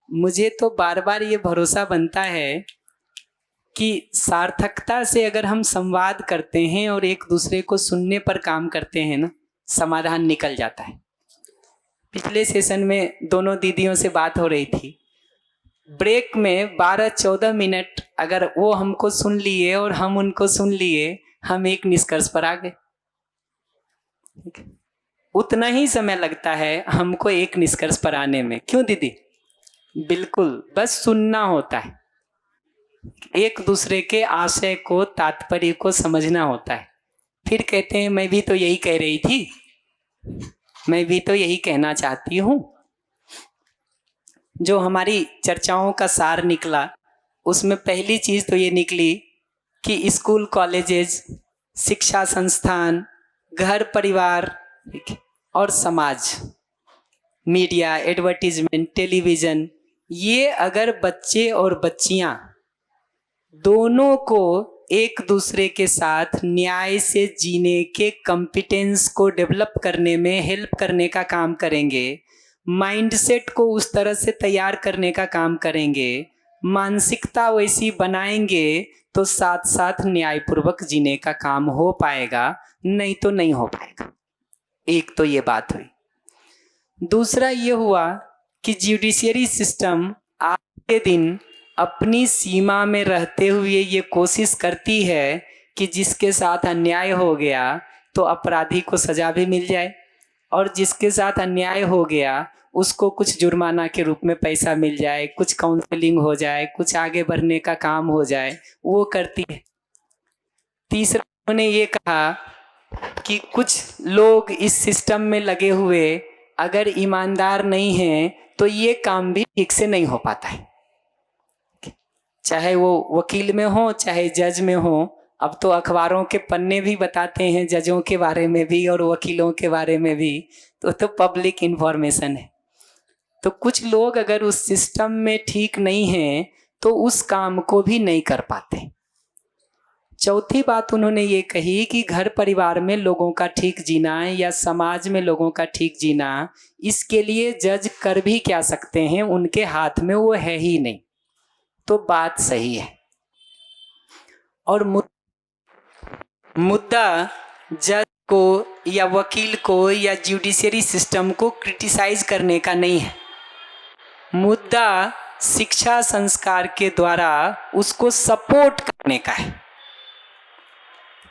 मुझे तो बार बार ये भरोसा बनता है कि सार्थकता से अगर हम संवाद करते हैं और एक दूसरे को सुनने पर काम करते हैं ना, समाधान निकल जाता है। पिछले सेशन में दोनों दीदियों से बात हो रही थी, ब्रेक में 12-14 मिनट अगर वो हमको सुन लिए और हम उनको सुन लिए, हम एक निष्कर्ष पर आ गए। उतना ही समय लगता है हमको एक निष्कर्ष पर आने में। क्यों दीदी? बिल्कुल, बस सुनना होता है, एक दूसरे के आशय को, तात्पर्य को समझना होता है। फिर कहते हैं मैं भी तो यही कह रही थी, मैं भी तो यही कहना चाहती हूँ। जो हमारी चर्चाओं का सार निकला, उसमें पहली चीज तो ये निकली कि स्कूल, कॉलेजेस, शिक्षा संस्थान, घर परिवार और समाज, मीडिया, एडवर्टीजमेंट, टेलीविजन, ये अगर बच्चे और बच्चियां दोनों को एक दूसरे के साथ न्याय से जीने के कॉम्पिटेंस को डेवलप करने में हेल्प करने का काम करेंगे, माइंडसेट को उस तरह से तैयार करने का काम करेंगे, मानसिकता वैसी बनाएंगे, तो साथ साथ न्यायपूर्वक जीने का काम हो पाएगा, नहीं तो नहीं हो पाएगा। एक तो ये बात हुई। दूसरा ये हुआ कि जुडिशियरी सिस्टम आज के दिन अपनी सीमा में रहते हुए ये कोशिश करती है कि जिसके साथ अन्याय हो गया तो अपराधी को सजा भी मिल जाए, और जिसके साथ अन्याय हो गया उसको कुछ जुर्माना के रूप में पैसा मिल जाए, कुछ काउंसलिंग हो जाए, कुछ आगे बढ़ने का काम हो जाए, वो करती है। तीसरा उन्होंने ये कहा कि कुछ लोग इस सिस्टम में लगे हुए अगर ईमानदार नहीं हैं तो ये काम भी ठीक से नहीं हो पाता है, चाहे वो वकील में हो चाहे जज में हो। अब तो अखबारों के पन्ने भी बताते हैं जजों के बारे में भी और वकीलों के बारे में भी, तो पब्लिक इन्फॉर्मेशन है। तो कुछ लोग अगर उस सिस्टम में ठीक नहीं हैं तो उस काम को भी नहीं कर पाते। चौथी बात उन्होंने ये कही कि घर परिवार में लोगों का ठीक जीना या समाज में लोगों का ठीक जीना, इसके लिए जज कर भी क्या सकते हैं, उनके हाथ में वो है ही नहीं। तो बात सही है। और मुद्दा जज को या वकील को या जुडिशियरी सिस्टम को क्रिटिसाइज करने का नहीं है, मुद्दा शिक्षा संस्कार के द्वारा उसको सपोर्ट करने का है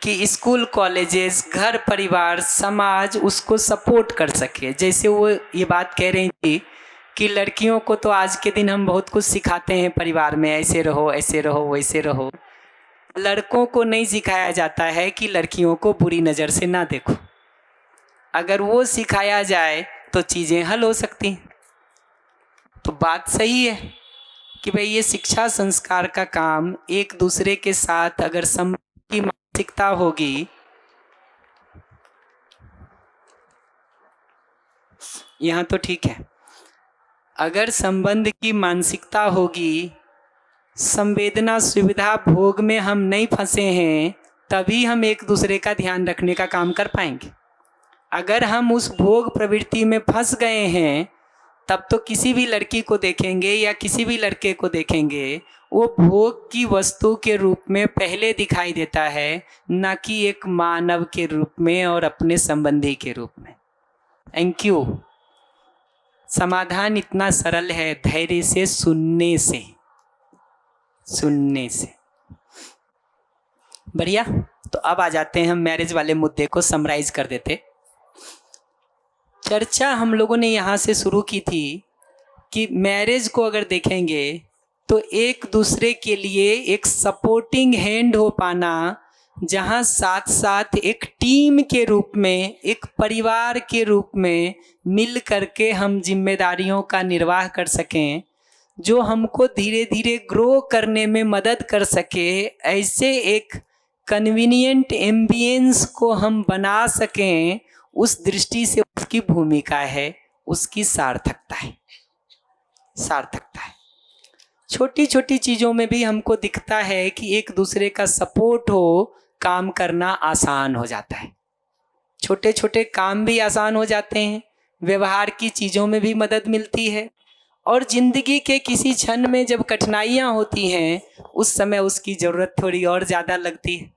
कि स्कूल, कॉलेजेस, घर परिवार, समाज उसको सपोर्ट कर सके। जैसे वो ये बात कह रही थी कि लड़कियों को तो आज के दिन हम बहुत कुछ सिखाते हैं परिवार में, ऐसे रहो, ऐसे रहो, वैसे रहो। लड़कों को नहीं सिखाया जाता है कि लड़कियों को बुरी नज़र से ना देखो। अगर वो सिखाया जाए तो चीज़ें हल हो सकती हैं। तो बात सही है कि भाई ये शिक्षा संस्कार का काम एक दूसरे के साथ अगर संबंध की मानसिकता होगी, यहाँ तो ठीक है, अगर संबंध की मानसिकता होगी, संवेदना सुविधा भोग में हम नहीं फंसे हैं, तभी हम एक दूसरे का ध्यान रखने का काम कर पाएंगे। अगर हम उस भोग प्रवृत्ति में फंस गए हैं, तब तो किसी भी लड़की को देखेंगे या किसी भी लड़के को देखेंगे, वो भोग की वस्तु के रूप में पहले दिखाई देता है, ना कि एक मानव के रूप में और अपने संबंधी के रूप में। Thank you. समाधान इतना सरल है, धैर्य से सुनने से। बढ़िया। तो अब आ जाते हैं हम मैरिज वाले मुद्दे को समराइज कर देते। चर्चा हम लोगों ने यहाँ से शुरू की थी कि मैरिज को अगर देखेंगे तो एक दूसरे के लिए एक सपोर्टिंग हैंड हो पाना, जहाँ साथ साथ एक टीम के रूप में, एक परिवार के रूप में मिल करके हम जिम्मेदारियों का निर्वाह कर सकें, जो हमको धीरे धीरे ग्रो करने में मदद कर सके, ऐसे एक कन्वीनियंट एम्बियंस को हम बना सकें, उस दृष्टि से उसकी भूमिका है, उसकी सार्थकता है। छोटी छोटी चीज़ों में भी हमको दिखता है कि एक दूसरे का सपोर्ट हो, काम करना आसान हो जाता है। छोटे छोटे काम भी आसान हो जाते हैं, व्यवहार की चीज़ों में भी मदद मिलती है, और जिंदगी के किसी क्षण में जब कठिनाइयाँ होती हैं, उस समय उसकी ज़रूरत थोड़ी और ज़्यादा लगती है,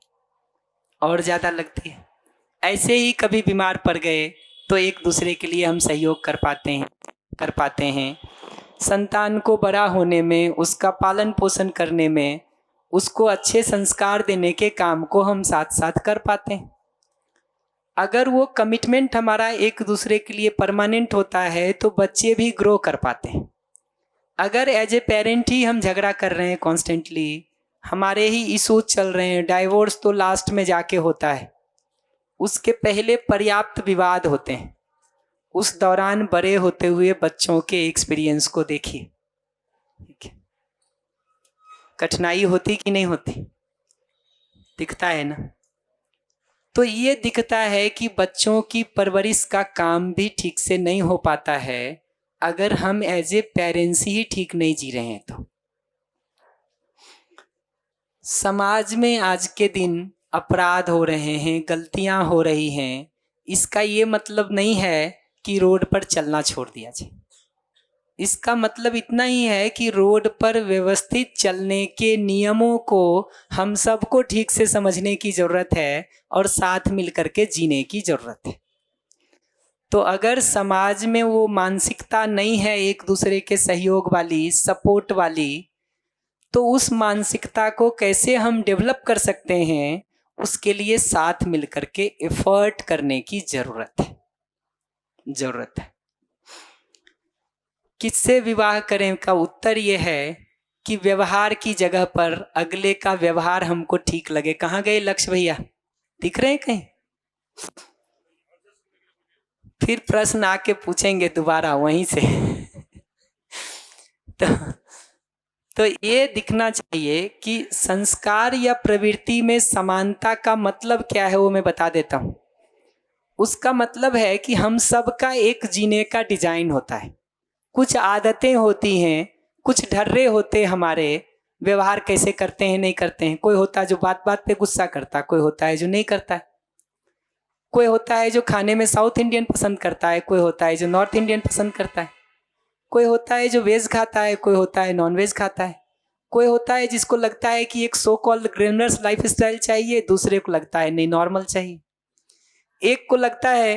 और ज़्यादा लगती है। ऐसे ही कभी बीमार पड़ गए तो एक दूसरे के लिए हम सहयोग कर पाते हैं। संतान को बड़ा होने में, उसका पालन पोषण करने में, उसको अच्छे संस्कार देने के काम को हम साथ साथ कर पाते हैं। अगर वो कमिटमेंट हमारा एक दूसरे के लिए परमानेंट होता है तो बच्चे भी ग्रो कर पाते हैं। अगर एज ए पेरेंट ही हम झगड़ा कर रहे हैं कॉन्स्टेंटली, हमारे ही इशूज चल रहे हैं, डाइवोर्स तो लास्ट में जाके होता है, उसके पहले पर्याप्त विवाद होते हैं। उस दौरान बड़े होते हुए बच्चों के एक्सपीरियंस को देखिए, कठिनाई होती कि नहीं होती, दिखता है ना। तो ये दिखता है कि बच्चों की परवरिश का काम भी ठीक से नहीं हो पाता है अगर हम एज ए पेरेंट्स ही ठीक नहीं जी रहे हैं। तो समाज में आज के दिन अपराध हो रहे हैं, गलतियां हो रही हैं, इसका ये मतलब नहीं है कि रोड पर चलना छोड़ दिया जाए। इसका मतलब इतना ही है कि रोड पर व्यवस्थित चलने के नियमों को हम सबको ठीक से समझने की ज़रूरत है और साथ मिलकर के जीने की ज़रूरत है। तो अगर समाज में वो मानसिकता नहीं है एक दूसरे के सहयोग वाली, सपोर्ट वाली, तो उस मानसिकता को कैसे हम डेवलप कर सकते हैं, उसके लिए साथ मिलकर के एफर्ट करने की ज़रूरत है। किससे विवाह करें का उत्तर ये है कि व्यवहार की जगह पर अगले का व्यवहार हमको ठीक लगे। कहाँ गए लक्ष्य भैया, दिख रहे हैं कहीं? फिर प्रश्न आके पूछेंगे दोबारा वहीं से। तो ये दिखना चाहिए कि संस्कार या प्रवृत्ति में समानता का मतलब क्या है, वो मैं बता देता हूँ। उसका मतलब है कि हम सबका एक जीने का डिजाइन होता है, कुछ आदतें होती हैं, कुछ ढर्रे होते हैं हमारे, व्यवहार कैसे करते हैं नहीं करते हैं। कोई होता है जो बात बात पे गुस्सा करता है, कोई होता है जो नहीं करता है, कोई होता है जो खाने में साउथ इंडियन पसंद करता है, कोई होता है जो नॉर्थ इंडियन पसंद करता है, कोई होता है जो वेज खाता है, कोई होता है नॉन वेज खाता है, कोई होता है जिसको लगता है कि एक so called glamorous life style चाहिए, दूसरे को लगता है नहीं नॉर्मल चाहिए। एक को लगता है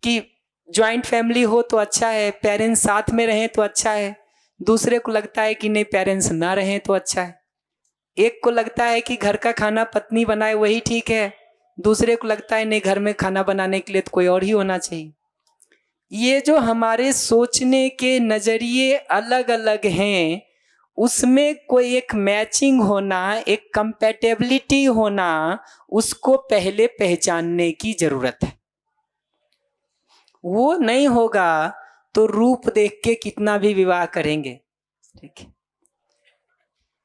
कि ज्वाइंट फैमिली हो तो अच्छा है, पेरेंट्स साथ में रहें तो अच्छा है, दूसरे को लगता है कि नहीं पेरेंट्स ना रहें तो अच्छा है। एक को लगता है कि घर का खाना पत्नी बनाए वही ठीक है, दूसरे को लगता है नहीं घर में खाना बनाने के लिए तो कोई और ही होना चाहिए। ये जो हमारे सोचने के नज़रिए अलग अलग हैं, उसमें कोई एक मैचिंग होना, एक कंपैटिबिलिटी होना, उसको पहले पहचानने की ज़रूरत है। वो नहीं होगा तो रूप देख के कितना भी विवाह करेंगे, ठीक है,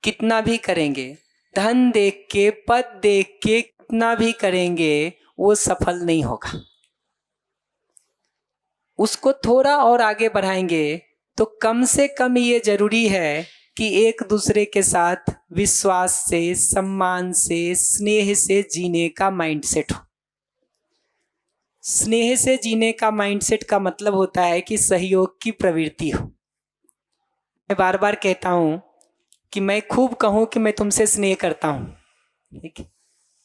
कितना भी करेंगे, धन देख के, पद देख के कितना भी करेंगे, वो सफल नहीं होगा। उसको थोड़ा और आगे बढ़ाएंगे तो कम से कम ये जरूरी है कि एक दूसरे के साथ विश्वास से, सम्मान से, स्नेह से जीने का माइंडसेट हो। स्नेह से जीने का माइंडसेट का मतलब होता है कि सहयोग की प्रवृत्ति हो। मैं बार बार कहता हूं कि मैं खूब कहूं कि मैं तुमसे स्नेह करता हूं, ठीक है,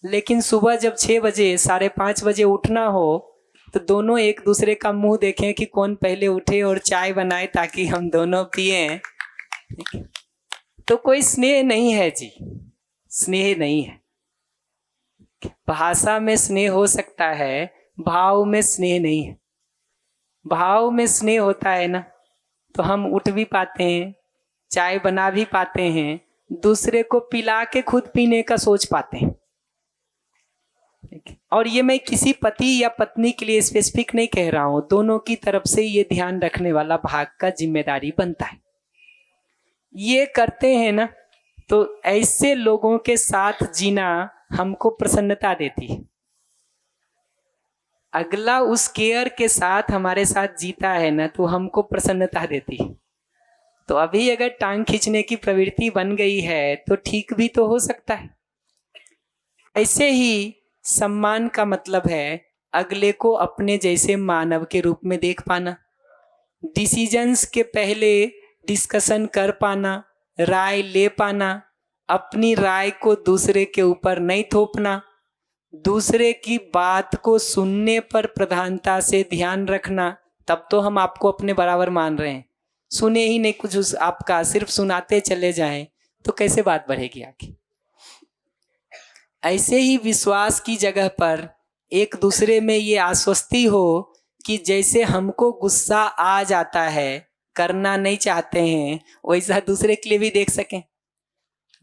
लेकिन सुबह जब 6 बजे 5:30 बजे उठना हो तो दोनों एक दूसरे का मुंह देखें कि कौन पहले उठे और चाय बनाए ताकि हम दोनों पिए, तो कोई स्नेह नहीं है जी, स्नेह नहीं है। भाषा में स्नेह हो सकता है, भाव में स्नेह नहीं है। भाव में स्नेह होता है ना तो हम उठ भी पाते हैं, चाय बना भी पाते हैं, दूसरे को पिला के खुद पीने का सोच पाते हैं। और ये मैं किसी पति या पत्नी के लिए स्पेसिफिक नहीं कह रहा हूं, दोनों की तरफ से ये ध्यान रखने वाला भाग का जिम्मेदारी बनता है। ये करते हैं ना तो ऐसे लोगों के साथ जीना हमको प्रसन्नता देती है। अगला उस केयर के साथ हमारे साथ जीता है ना तो हमको प्रसन्नता देती है। तो अभी अगर टांग खींचने की प्रवृत्ति बन गई है तो ठीक भी तो हो सकता है। ऐसे ही सम्मान का मतलब है अगले को अपने जैसे मानव के रूप में देख पाना। डिसीजंस के पहले डिस्कशन कर पाना, राय ले पाना, अपनी राय को दूसरे के ऊपर नहीं थोपना, दूसरे की बात को सुनने पर प्रधानता से ध्यान रखना, तब तो हम आपको अपने बराबर मान रहे हैं। सुने ही नहीं कुछ उस आपका, सिर्फ सुनाते चले जाएं तो कैसे बात बढ़ेगी आगे। ऐसे ही विश्वास की जगह पर एक दूसरे में ये आश्वस्ति हो कि जैसे हमको गुस्सा आ जाता है, करना नहीं चाहते हैं, वैसा दूसरे के लिए भी देख सकें।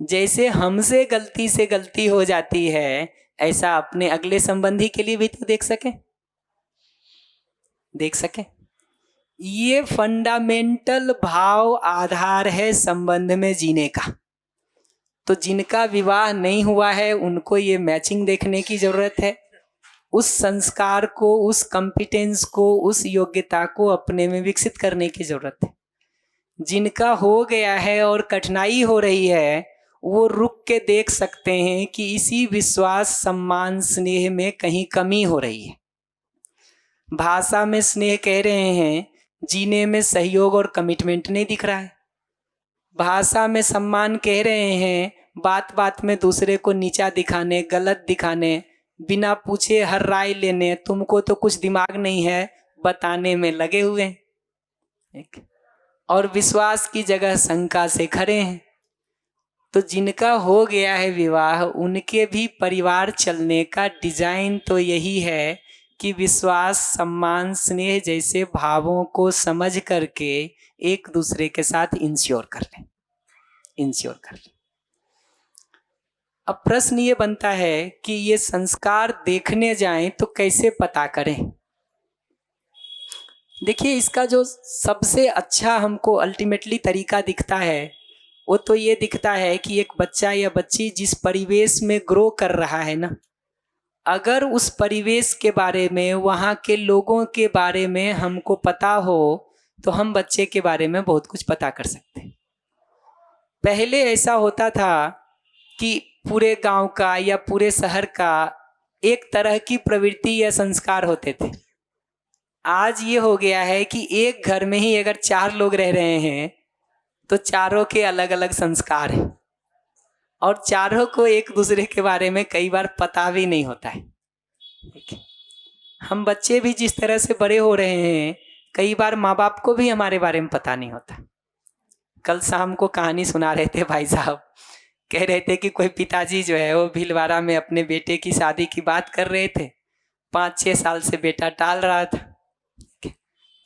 जैसे हमसे गलती से गलती हो जाती है, ऐसा अपने अगले संबंधी के लिए भी तो देख सकें। ये फंडामेंटल भाव आधार है संबंध में जीने का। तो जिनका विवाह नहीं हुआ है उनको ये मैचिंग देखने की जरूरत है, उस संस्कार को, उस कॉम्पिटेंस को, उस योग्यता को अपने में विकसित करने की जरूरत है। जिनका हो गया है और कठिनाई हो रही है, वो रुक के देख सकते हैं कि इसी विश्वास, सम्मान, स्नेह में कहीं कमी हो रही है। भाषा में स्नेह कह रहे हैं, जीने में सहयोग और कमिटमेंट नहीं दिख रहा है। भाषा में सम्मान कह रहे हैं, बात बात में दूसरे को नीचा दिखाने, गलत दिखाने, बिना पूछे हर राय लेने, तुमको तो कुछ दिमाग नहीं है बताने में लगे हुए हैं। और विश्वास की जगह शंका से खड़े हैं। तो जिनका हो गया है विवाह, उनके भी परिवार चलने का डिजाइन तो यही है कि विश्वास, सम्मान, स्नेह जैसे भावों को समझ करके एक दूसरे के साथ इंश्योर कर लें। अब प्रश्न ये बनता है कि ये संस्कार देखने जाएं तो कैसे पता करें। देखिए, इसका जो सबसे अच्छा हमको अल्टीमेटली तरीका दिखता है, वो तो ये दिखता है कि एक बच्चा या बच्ची जिस परिवेश में ग्रो कर रहा है ना, अगर उस परिवेश के बारे में, वहाँ के लोगों के बारे में हमको पता हो तो हम बच्चे के बारे में बहुत कुछ पता कर सकते हैं। पहले ऐसा होता था कि पूरे गांव का या पूरे शहर का एक तरह की प्रवृत्ति या संस्कार होते थे। आज ये हो गया है कि एक घर में ही अगर 4 लोग रह रहे हैं तो चारों के अलग अलग संस्कार हैं, और चारों को एक दूसरे के बारे में कई बार पता भी नहीं होता है। हम बच्चे भी जिस तरह से बड़े हो रहे हैं, कई बार माँ बाप को भी हमारे बारे में पता नहीं होता। कल शाम को कहानी सुना रहे थे भाई साहब, कह रहे थे कि कोई पिताजी जो है वो भीलवाड़ा में अपने बेटे की शादी की बात कर रहे थे। 5-6 साल से बेटा टाल रहा था।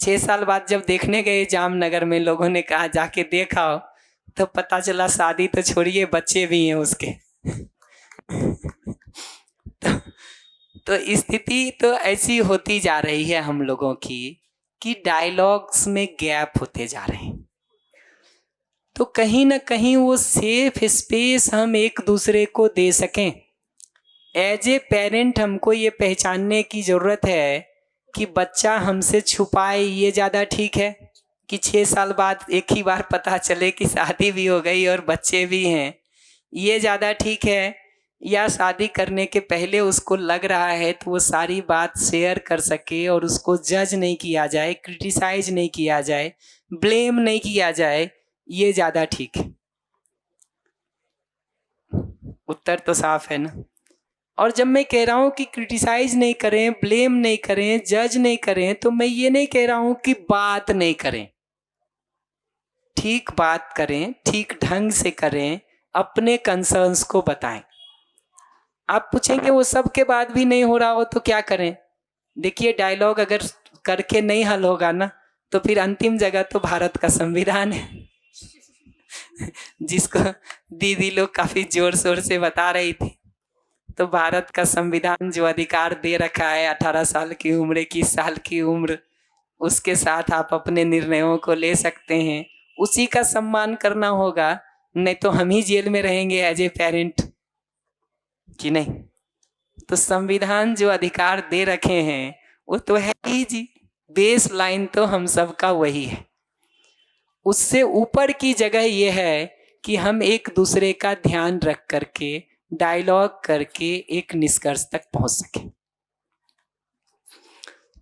6 साल बाद जब देखने गए जामनगर में, लोगों ने कहा जाके देखा, तो पता चला शादी तो छोड़िए, बच्चे भी हैं उसके। तो स्थिति तो ऐसी होती जा रही है हम लोगों की कि डायलॉग्स में गैप होते जा रहे हैं। तो कहीं ना कहीं वो सेफ स्पेस हम एक दूसरे को दे सकें। एज ए पेरेंट हमको ये पहचानने की ज़रूरत है कि बच्चा हमसे छुपाए ये ज़्यादा ठीक है कि 6 साल बाद एक ही बार पता चले कि शादी भी हो गई और बच्चे भी हैं, ये ज़्यादा ठीक है, या शादी करने के पहले उसको लग रहा है तो वो सारी बात शेयर कर सके और उसको जज नहीं किया जाए, क्रिटिसाइज नहीं किया जाए, ब्लेम नहीं किया जाए, ये ज़्यादा ठीक है। उत्तर तो साफ है ना। और जब मैं कह रहा हूँ कि क्रिटिसाइज नहीं करें, ब्लेम नहीं करें, जज नहीं करें, तो मैं ये नहीं कह रहा हूँ कि बात नहीं करें। ठीक बात करें, ठीक ढंग से करें, अपने कंसर्न्स को बताएं। आप पूछेंगे वो सब के बाद भी नहीं हो रहा हो तो क्या करें। देखिए, डायलॉग अगर करके नहीं हल होगा ना, तो फिर अंतिम जगह तो भारत का संविधान है, जिसको दीदी लोग काफी जोर शोर से बता रही थी। तो भारत का संविधान जो अधिकार दे रखा है 18 साल की उम्र, 21 साल की उम्र, उसके साथ आप अपने निर्णयों को ले सकते हैं, उसी का सम्मान करना होगा। नहीं तो हम ही जेल में रहेंगे एज ए पेरेंट, कि नहीं। तो संविधान जो अधिकार दे रखे हैं वो तो है ही जी, बेस लाइन तो हम सबका वही है। उससे ऊपर की जगह ये है कि हम एक दूसरे का ध्यान रख करके, डायलॉग करके एक निष्कर्ष तक पहुंच सके।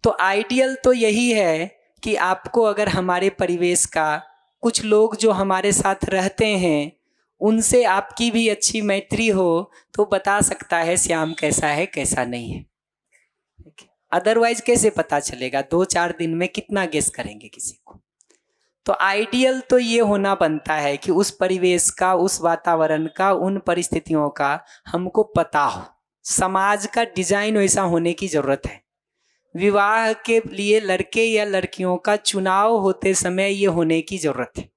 तो आइडियल तो यही है कि आपको अगर हमारे परिवेश का, कुछ लोग जो हमारे साथ रहते हैं उनसे आपकी भी अच्छी मैत्री हो तो बता सकता है श्याम कैसा है कैसा नहीं है। अदरवाइज कैसे पता चलेगा? 2-4 दिन में कितना गेस करेंगे किसी को? तो आइडियल तो ये होना बनता है कि उस परिवेश का, उस वातावरण का, उन परिस्थितियों का हमको पता हो। समाज का डिजाइन वैसा होने की जरूरत है। विवाह के लिए लड़के या लड़कियों का चुनाव होते समय ये होने की जरूरत है।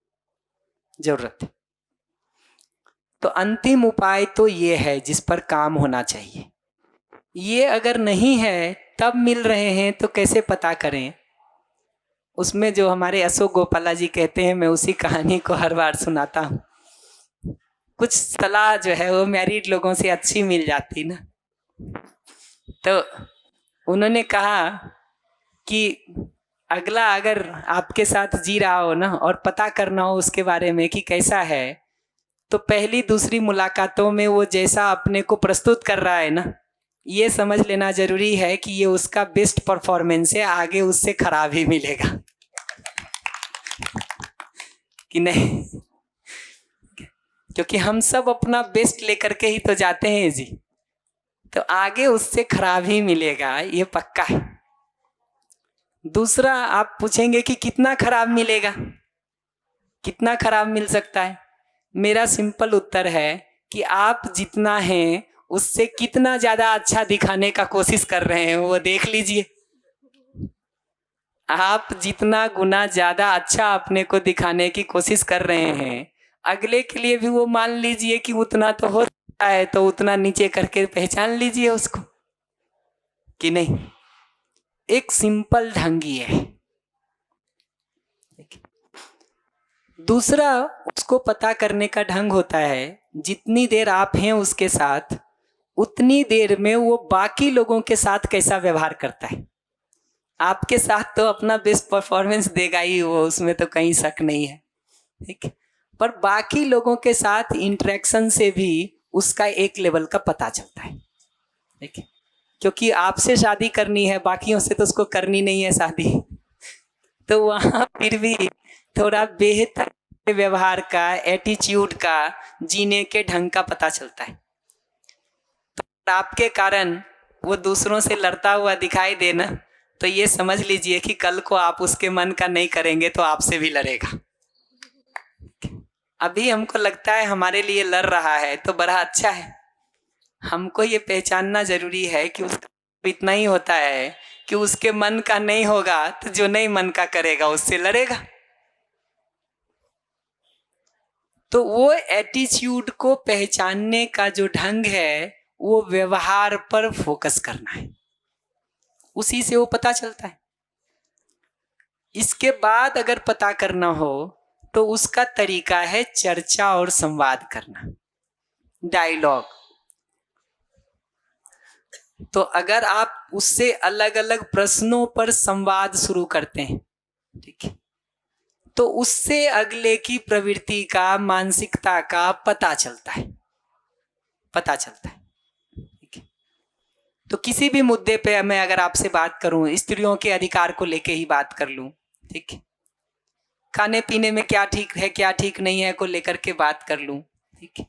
तो अंतिम उपाय तो ये है जिस पर काम होना चाहिए। ये अगर नहीं है तब मिल रहे हैं तो कैसे पता करें? उसमें जो हमारे अशोक गोपाला जी कहते हैं, मैं उसी कहानी को हर बार सुनाता हूँ। कुछ सलाह जो है वो मैरिड लोगों से अच्छी मिल जाती ना, तो उन्होंने कहा कि अगला अगर आपके साथ जी रहा हो ना और पता करना हो उसके बारे में कि कैसा है, तो पहली दूसरी मुलाकातों में वो जैसा अपने को प्रस्तुत कर रहा है ना, ये समझ लेना जरूरी है कि ये उसका बेस्ट परफॉर्मेंस है, आगे उससे खराब ही मिलेगा कि नहीं? क्योंकि हम सब अपना बेस्ट लेकर के ही तो जाते हैं जी, तो आगे उससे खराब ही मिलेगा, ये पक्का है। दूसरा, आप पूछेंगे कि कितना खराब मिलेगा, कितना खराब मिल सकता है? मेरा सिंपल उत्तर है कि आप जितना हैं उससे कितना ज्यादा अच्छा दिखाने का कोशिश कर रहे हैं वो देख लीजिए। आप जितना गुना ज्यादा अच्छा अपने को दिखाने की कोशिश कर रहे हैं, अगले के लिए भी वो मान लीजिए कि उतना तो हो सकता है, तो उतना नीचे करके पहचान लीजिए उसको, कि नहीं? एक सिंपल ढंग ही है। दूसरा, उसको पता करने का ढंग होता है, जितनी देर आप हैं उसके साथ उतनी देर में वो बाकी लोगों के साथ कैसा व्यवहार करता है। आपके साथ तो अपना बेस्ट परफॉर्मेंस देगा ही वो, उसमें तो कहीं शक नहीं है, ठीक है। पर बाकी लोगों के साथ इंटरेक्शन से भी उसका एक लेवल का पता चलता है, ठीक है। क्योंकि आपसे शादी करनी है, बाकियों से तो उसको करनी नहीं है शादी, तो वहाँ फिर भी थोड़ा बेहतर व्यवहार का, एटीट्यूड का, जीने के ढंग का पता चलता है। तो आपके कारण वो दूसरों से लड़ता हुआ दिखाई देना, तो ये समझ लीजिए कि कल को आप उसके मन का नहीं करेंगे तो आपसे भी लड़ेगा। अभी हमको लगता है हमारे लिए लड़ रहा है तो बड़ा अच्छा है। हमको ये पहचानना जरूरी है कि उसका इतना ही होता है कि उसके मन का नहीं होगा तो जो नहीं मन का करेगा उससे लड़ेगा। तो वो एटीट्यूड को पहचानने का जो ढंग है वो व्यवहार पर फोकस करना है, उसी से वो पता चलता है। इसके बाद अगर पता करना हो तो उसका तरीका है चर्चा और संवाद करना, डायलॉग। तो अगर आप उससे अलग अलग प्रश्नों पर संवाद शुरू करते हैं, ठीक है, तो उससे अगले की प्रवृत्ति का, मानसिकता का पता चलता है, ठीक है। तो किसी भी मुद्दे पे मैं अगर आपसे बात करूं, स्त्रियों के अधिकार को लेके ही बात कर लूं, ठीक है, खाने पीने में क्या ठीक है क्या ठीक नहीं है को लेकर के बात कर लूं, ठीक है,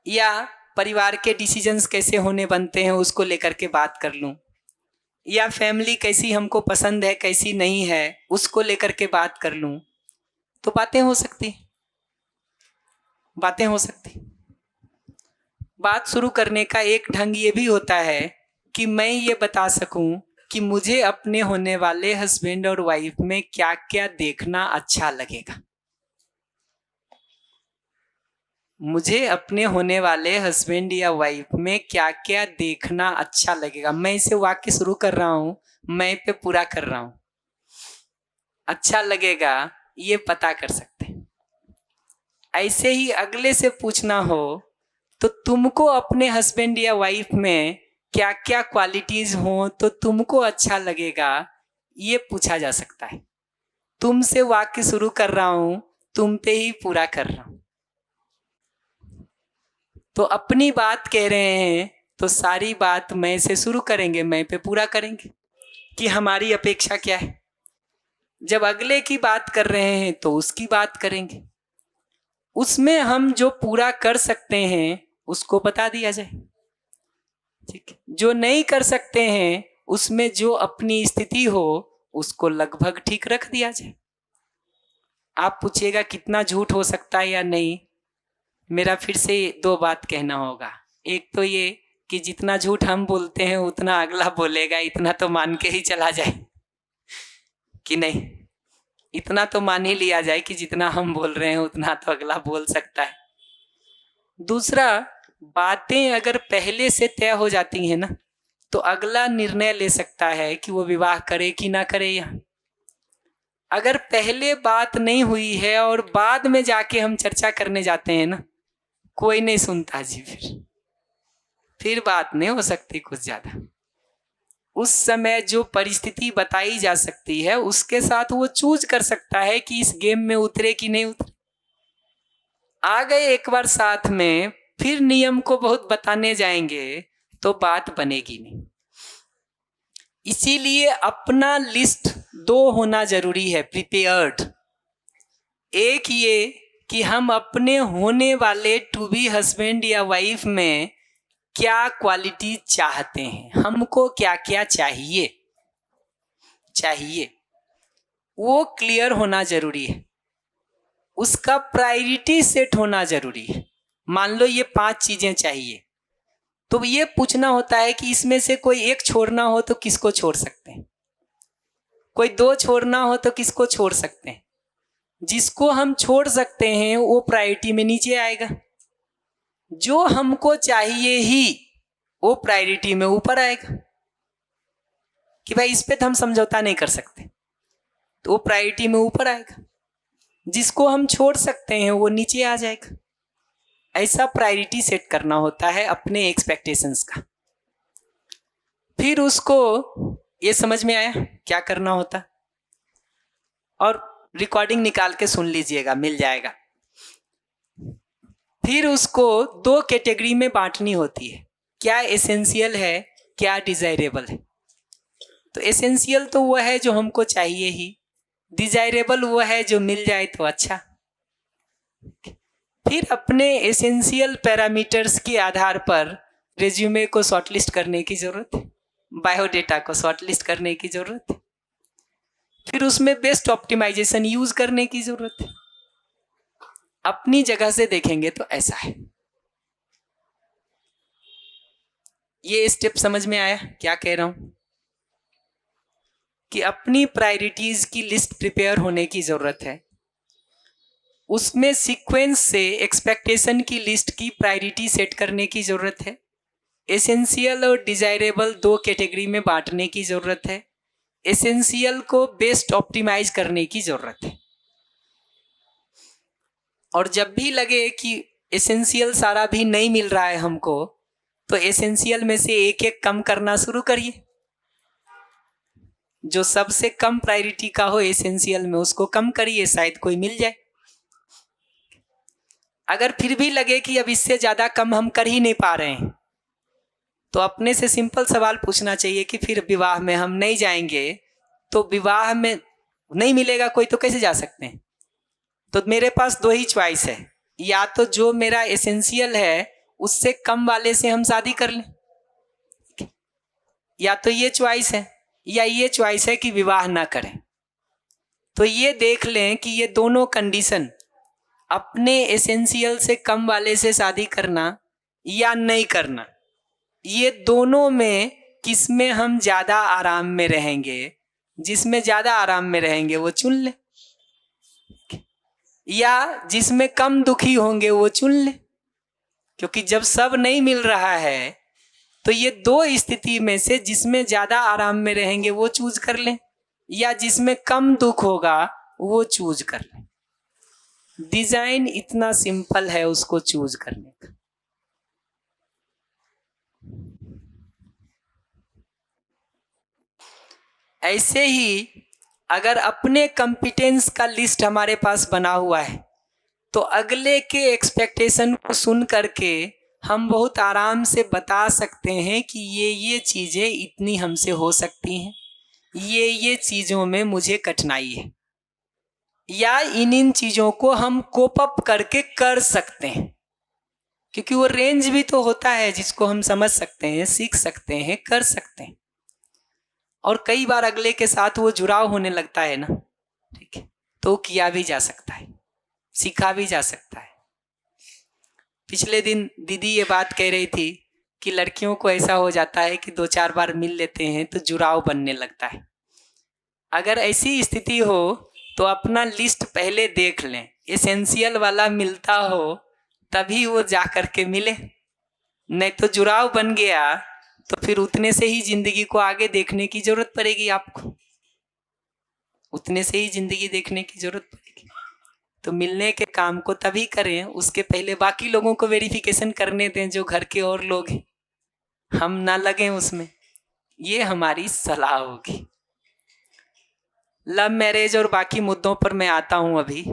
या परिवार के डिसीजंस कैसे होने बनते हैं उसको लेकर के बात कर लूं, या फैमिली कैसी हमको पसंद है कैसी नहीं है उसको लेकर के बात कर लूं, तो बातें हो सकती। बात शुरू करने का एक ढंग ये भी होता है कि मैं ये बता सकूं कि मुझे अपने होने वाले हस्बैंड और वाइफ में क्या क्या देखना अच्छा लगेगा। मुझे अपने होने वाले हस्बैंड या वाइफ में क्या क्या देखना अच्छा लगेगा। मैं इसे वाक्य शुरू कर रहा हूं, मैं पे पूरा कर रहा हूं। अच्छा लगेगा ये पता कर सकते हैं। ऐसे ही अगले से पूछना हो तो तुमको अपने हस्बैंड या वाइफ में क्या क्या क्वालिटीज हो तो तुमको अच्छा लगेगा, ये पूछा जा सकता है। तुमसे वाक्य शुरू कर रहा हूं, तुम पे ही पूरा कर रहा हूं। तो अपनी बात कह रहे हैं तो सारी बात मैं से शुरू करेंगे, मैं पे पूरा करेंगे कि हमारी अपेक्षा क्या है। जब अगले की बात कर रहे हैं तो उसकी बात करेंगे, उसमें हम जो पूरा कर सकते हैं उसको बता दिया जाए, ठीक। जो नहीं कर सकते हैं उसमें जो अपनी स्थिति हो उसको लगभग ठीक रख दिया जाए। आप पूछिएगा कितना झूठ हो सकता है या नहीं, मेरा फिर से 2 बात कहना होगा। एक तो ये कि जितना झूठ हम बोलते हैं उतना अगला बोलेगा, इतना तो मान के ही चला जाए कि नहीं, इतना तो मान ही लिया जाए कि जितना हम बोल रहे हैं उतना तो अगला बोल सकता है। दूसरा, बातें अगर पहले से तय हो जाती हैं ना तो अगला निर्णय ले सकता है कि वो विवाह करे कि ना करे। यहाँ अगर पहले बात नहीं हुई है और बाद में जाके हम चर्चा करने जाते हैं ना, कोई नहीं सुनता जी, फिर बात नहीं हो सकती कुछ ज्यादा। उस समय जो परिस्थिति बताई जा सकती है उसके साथ वो चूज कर सकता है कि इस गेम में उतरे कि नहीं उतरे। आ गए एक बार साथ में, फिर नियम को बहुत बताने जाएंगे तो बात बनेगी नहीं। इसीलिए अपना लिस्ट 2 होना जरूरी है, प्रिपेयर्ड। एक ये कि हम अपने होने वाले टू बी हस्बैंड या वाइफ में क्या क्वालिटी चाहते हैं, हमको क्या क्या चाहिए वो क्लियर होना जरूरी है। उसका प्रायोरिटी सेट होना जरूरी है। मान लो ये 5 चीजें चाहिए, तो ये पूछना होता है कि इसमें से कोई एक छोड़ना हो तो किसको छोड़ सकते हैं, कोई 2 छोड़ना हो तो किसको छोड़ सकते हैं। जिसको हम छोड़ सकते हैं वो प्रायोरिटी में नीचे आएगा, जो हमको चाहिए ही वो प्रायोरिटी में ऊपर आएगा कि भाई इस पे तो हम समझौता नहीं कर सकते, तो वो प्रायोरिटी में ऊपर आएगा। जिसको हम छोड़ सकते हैं वो नीचे आ जाएगा। ऐसा प्रायोरिटी सेट करना होता है अपने एक्सपेक्टेशंस का। फिर उसको ये समझ में आया क्या करना होता, और रिकॉर्डिंग निकाल के सुन लीजिएगा, मिल जाएगा। फिर उसको 2 कैटेगरी में बांटनी होती है, क्या एसेंशियल है, क्या डिजायरेबल है। तो एसेंशियल तो वो है जो हमको चाहिए ही, डिजायरेबल वो है जो मिल जाए तो अच्छा। फिर अपने एसेंशियल पैरामीटर्स के आधार पर रिज्यूमे को शॉर्टलिस्ट करने की जरूरत है, बायोडेटा को शॉर्टलिस्ट करने की जरूरत है, फिर उसमें बेस्ट ऑप्टिमाइजेशन यूज करने की जरूरत है। अपनी जगह से देखेंगे तो ऐसा है। ये स्टेप समझ में आया क्या कह रहा हूं, कि अपनी प्रायोरिटीज की लिस्ट प्रिपेयर होने की जरूरत है। उसमें सीक्वेंस से एक्सपेक्टेशन की लिस्ट की प्रायोरिटी सेट करने की जरूरत है। एसेंशियल और डिजायरेबल 2 कैटेगरी में बांटने की जरूरत है। एसेंशियल को बेस्ट ऑप्टिमाइज करने की जरूरत है। और जब भी लगे कि एसेंशियल सारा भी नहीं मिल रहा है हमको, तो एसेंशियल में से एक कम करना शुरू करिए। जो सबसे कम प्रायोरिटी का हो एसेंशियल में उसको कम करिए, शायद कोई मिल जाए। अगर फिर भी लगे कि अब इससे ज्यादा कम हम कर ही नहीं पा रहे हैं, तो अपने से सिंपल सवाल पूछना चाहिए कि फिर विवाह में हम नहीं जाएंगे, तो विवाह में नहीं मिलेगा कोई तो कैसे जा सकते हैं। तो मेरे पास 2 ही चॉइस है, या तो जो मेरा एसेंशियल है उससे कम वाले से हम शादी कर लें, या तो ये चॉइस है, या ये चॉइस है कि विवाह ना करें। तो ये देख लें कि ये दोनों कंडीशन, अपने एसेंशियल से कम वाले से शादी करना या नहीं करना, ये दोनों में किसमें हम ज्यादा आराम में रहेंगे, जिसमें ज्यादा आराम में रहेंगे वो चुन ले, या जिसमें कम दुखी होंगे वो चुन ले। क्योंकि जब सब नहीं मिल रहा है तो ये 2 स्थिति में से जिसमें ज्यादा आराम में रहेंगे वो चूज कर लें, या जिसमें कम दुख होगा वो चूज कर लें। डिजाइन इतना सिंपल है उसको चूज करने का। ऐसे ही अगर अपने कंपिटेंस का लिस्ट हमारे पास बना हुआ है तो अगले के एक्सपेक्टेशन को सुन करके हम बहुत आराम से बता सकते हैं कि ये चीजें इतनी हमसे हो सकती हैं, ये चीजों में मुझे कठिनाई है, या इन चीजों को हम कोप अप करके कर सकते हैं, क्योंकि वो रेंज भी तो होता है जिसको हम समझ सकते हैं, सीख सकते हैं, कर सकते हैं। और कई बार अगले के साथ वो जुड़ाव होने लगता है ना, ठीक है, तो किया भी जा सकता है, सीखा भी जा सकता है। पिछले दिन दीदी ये बात कह रही थी कि लड़कियों को ऐसा हो जाता है कि 2-4 बार मिल लेते हैं तो जुड़ाव बनने लगता है। अगर ऐसी स्थिति हो तो अपना लिस्ट पहले देख लें, एसेंशियल वाला मिलता हो तभी वो जा करके मिले, नहीं तो जुड़ाव बन गया तो फिर उतने से ही जिंदगी को आगे देखने की जरूरत पड़ेगी, आपको उतने से ही जिंदगी देखने की जरूरत पड़ेगी। तो मिलने के काम को तभी करें, उसके पहले बाकी लोगों को वेरिफिकेशन करने दें, जो घर के और लोग हैं, हम ना लगें उसमें। ये हमारी सलाह होगी। लव मैरिज और बाकी मुद्दों पर मैं आता हूं अभी,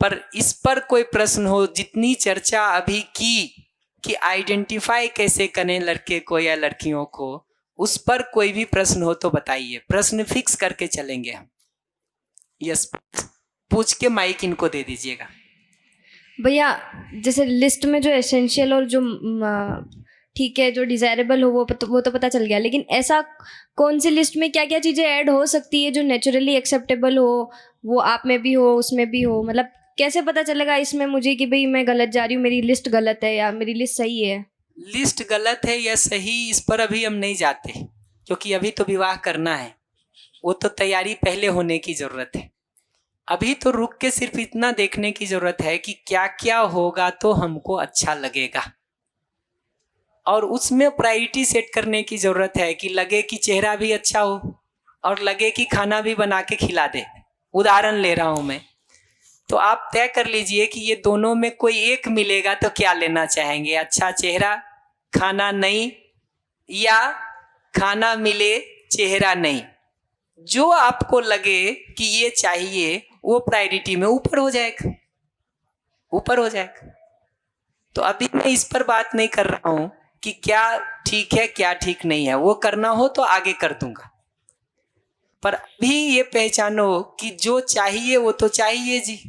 पर इस पर कोई प्रश्न हो, जितनी चर्चा अभी की कि आइडेंटिफाई कैसे करें लड़के को या लड़कियों को, उस पर कोई भी प्रश्न हो तो बताइए। प्रश्न फिक्स करके चलेंगे हम। यस, पूछ के माइक इनको दे दीजिएगा। भैया, जैसे लिस्ट में जो एसेंशियल और जो ठीक है, जो डिज़ायरेबल हो वो तो पता चल गया, लेकिन ऐसा कौन सी लिस्ट में क्या क्या चीज़ें ऐड हो सकती है जो नेचुरली एक्सेप्टेबल हो, वो आप में भी हो उसमें भी हो? मतलब कैसे पता चलेगा इसमें मुझे कि भाई मैं गलत जा रही हूँ, मेरी लिस्ट गलत है या मेरी लिस्ट सही है? लिस्ट गलत है या सही, इस पर अभी हम नहीं जाते, क्योंकि अभी तो विवाह करना है, वो तो तैयारी पहले होने की जरूरत है। अभी तो रुक के सिर्फ इतना देखने की जरूरत है कि क्या क्या होगा तो हमको अच्छा लगेगा, और उसमें प्रायोरिटी सेट करने की जरूरत है कि लगे कि चेहरा भी अच्छा हो और लगे कि खाना भी बना के खिला दे। उदाहरण ले रहा हूं मैं, तो आप तय कर लीजिए कि ये दोनों में कोई एक मिलेगा तो क्या लेना चाहेंगे, अच्छा चेहरा खाना नहीं, या खाना मिले चेहरा नहीं। जो आपको लगे कि ये चाहिए वो प्रायोरिटी में ऊपर हो जाएगा, ऊपर हो जाएगा। तो अभी मैं इस पर बात नहीं कर रहा हूं कि क्या ठीक है क्या ठीक नहीं है, वो करना हो तो आगे कर दूंगा, पर अभी ये पहचानो कि जो चाहिए वो तो चाहिए जी,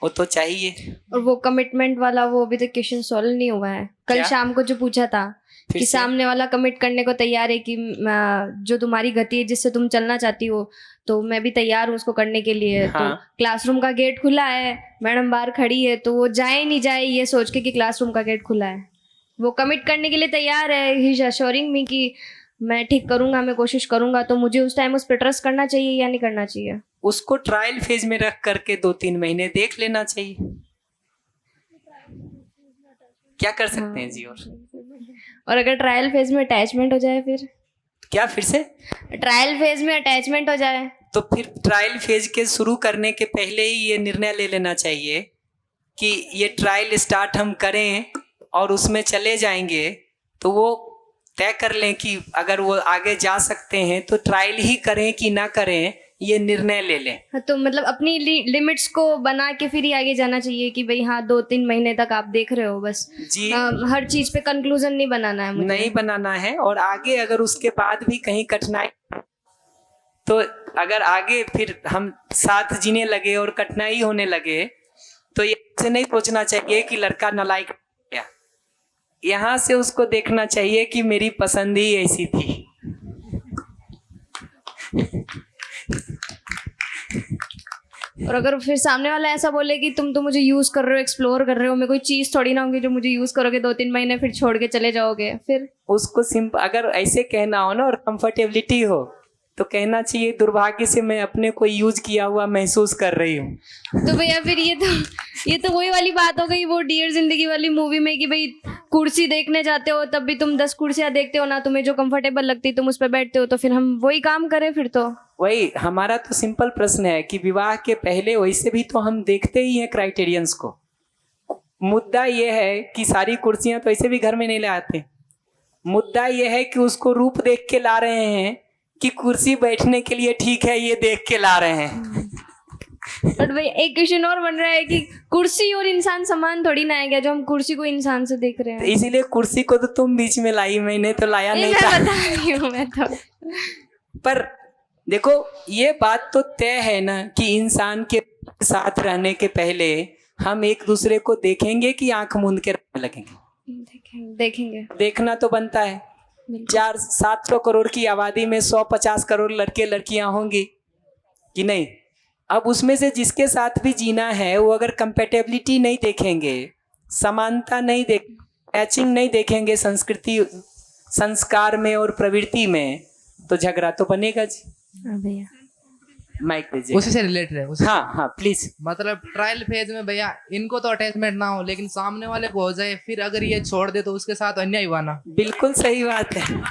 वो तो चाहिए। और वो कमिटमेंट वाला, वो अभी तक क्वेश्चन सॉल्व नहीं हुआ है। कल शाम को जो पूछा था कि सामने वाला कमिट करने को तैयार है कि जो तुम्हारी गति है जिससे तुम चलना चाहती हो, तो मैं भी तैयार हूँ उसको करने के लिए। हाँ। तो क्लासरूम का गेट खुला है, मैडम बाहर खड़ी है, तो वो जाए नहीं जाए ये सोच के कि क्लासरूम का गेट खुला है, वो कमिट करने के लिए तैयार है। ही इज अश्योरिंग मी कि मैं ठीक करूंगा, मैं कोशिश करूंगा। तो मुझे उस टाइम उस पर ट्रस्ट करना चाहिए या नहीं करना चाहिए? उसको ट्रायल फेज में रख करके 2-3 महीने देख लेना चाहिए। क्या कर सकते हैं जी? और अगर ट्रायल फेज में अटैचमेंट हो जाए फिर क्या? फिर से ट्रायल फेज में अटैचमेंट हो जाए तो फिर ट्रायल फेज के शुरू करने के पहले ही ये निर्णय ले लेना चाहिए कि ये ट्रायल स्टार्ट हम करें और उसमें चले जाएंगे, तो वो तय कर लें कि अगर वो आगे जा सकते हैं तो ट्रायल ही करें कि ना करें, ये निर्णय ले लें। हाँ, तो मतलब अपनी लिमिट्स को बना के फिर ही आगे जाना चाहिए कि भाई हाँ 2-3 महीने तक आप देख रहे हो बस जी। हर चीज पे कंक्लूजन नहीं बनाना है मुझे। नहीं बनाना है, और आगे अगर उसके बाद भी कहीं कठिनाई, तो अगर आगे फिर हम साथ जीने लगे और कठिनाई होने लगे तो ये नहीं सोचना चाहिए कि लड़का नालायक, यहाँ से उसको देखना चाहिए कि मेरी पसंद ही ऐसी थी। और अगर फिर सामने वाला ऐसा बोले कि तुम तो मुझे यूज कर रहे हो, एक्सप्लोर कर रहे हो, मैं कोई चीज थोड़ी ना होगी जो मुझे यूज करोगे 2-3 महीने फिर छोड़ के चले जाओगे, फिर उसको सिंपल अगर ऐसे कहना हो ना और कंफर्टेबिलिटी हो तो कहना चाहिए दुर्भाग्य से मैं अपने को यूज किया हुआ महसूस कर रही हूँ। तो भैया फिर ये तो वही वाली बात हो गई वो डियर जिंदगी वाली मूवी में कि भाई कुर्सी देखने जाते हो तब भी तुम 10 कुर्सियां देखते हो ना, तुम्हें जो कंफर्टेबल लगती तुम उस पर बैठते हो, तो फिर हम वही काम करें फिर? तो वही हमारा तो सिंपल प्रश्न है कि विवाह के पहले वैसे भी तो हम देखते ही हैं क्राइटेरियंस को। मुद्दा ये है कि सारी कुर्सियां तो ऐसे भी घर में नहीं ले आते, मुद्दा ये है कि उसको रूप देख के ला रहे हैं कि कुर्सी बैठने के लिए ठीक है, ये देख के ला रहे हैं। बट भाई एक क्वेश्चन और बन रहा है कि कुर्सी और इंसान समान थोड़ी ना है क्या, जो हम कुर्सी को इंसान से देख रहे हैं? इसीलिए कुर्सी को तो तुम बीच में लाई, मैंने तो लाया नहीं था। बता रही हूँ मैं तो। पर देखो ये बात तो तय है ना कि इंसान के साथ रहने के पहले हम एक दूसरे को देखेंगे कि आंख मूंद के रहने लगेंगे। देखेंगे। देखना तो बनता है। 700 करोड़ की आबादी में 150 करोड़ लड़के लड़कियां होंगी कि नहीं। अब उसमें से जिसके साथ भी जीना है वो अगर कंपेटेबिलिटी नहीं देखेंगे, समानता नहीं देख, मैचिंग नहीं देखेंगे संस्कृति संस्कार में और प्रवृत्ति में, तो झगड़ा तो बनेगा जी। भैया माइक दीजिए। उसी से रिलेटेड है उसी हाँ हाँ प्लीज। मतलब ट्रायल फेज में भैया इनको तो अटैचमेंट ना हो, लेकिन सामने वाले को हो जाए, फिर अगर ये छोड़ दे तो उसके साथ अन्याय हुआ ना। बिल्कुल सही बात है,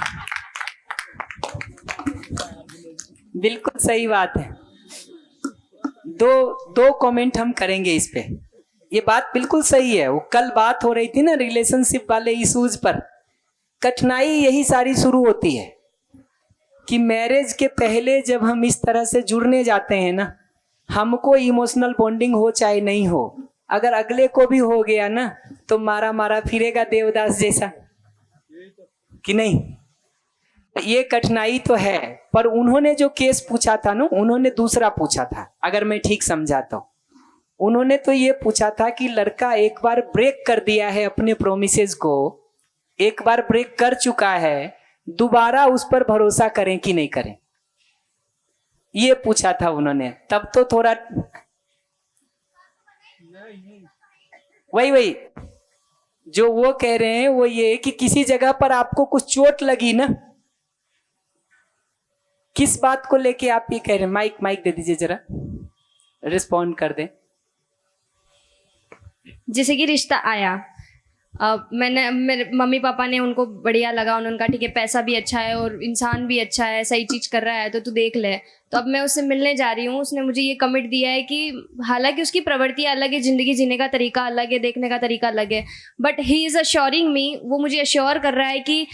बिल्कुल सही बात है। दो कमेंट हम करेंगे इस पे। ये बात बिल्कुल सही है। वो कल बात हो रही थी ना रिलेशनशिप वाले इश्यूज पर। कठिनाई यही सारी शुरू होती है कि मैरिज के पहले जब हम इस तरह से जुड़ने जाते हैं ना, हमको इमोशनल बॉन्डिंग हो चाहे नहीं हो, अगर अगले को भी हो गया ना तो मारा मारा फिरेगा देवदास जैसा कि नहीं। ये कठिनाई तो है। पर उन्होंने जो केस पूछा था ना, उन्होंने दूसरा पूछा था, अगर मैं ठीक समझा तो। उन्होंने तो ये पूछा था कि लड़का एक बार ब्रेक कर दिया है अपने प्रोमिसेस को, एक बार ब्रेक कर चुका है, दोबारा उस पर भरोसा करें कि नहीं करें, ये पूछा था उन्होंने। तब तो थोड़ा वही जो वो कह रहे हैं वो ये कि किसी जगह पर आपको कुछ चोट लगी ना, किस बात को लेके आप ये कह रहे हैं। माइक दे दीजिए जरा, रिस्पॉन्ड कर दें। जैसे कि रिश्ता आया, मेरे मम्मी पापा ने उनको बढ़िया लगा, उन्होंने कहा ठीक है पैसा भी अच्छा है और इंसान भी अच्छा है, सही चीज कर रहा है तो तू देख ले। तो अब मैं उससे मिलने जा रही हूँ, उसने मुझे ये कमिट दिया है कि हालांकि उसकी प्रवृत्ति अलग है, जिंदगी जीने का तरीका अलग है, देखने का तरीका अलग है, बट ही इज अश्योरिंग मी, वो मुझे अश्योर कर रहा है कि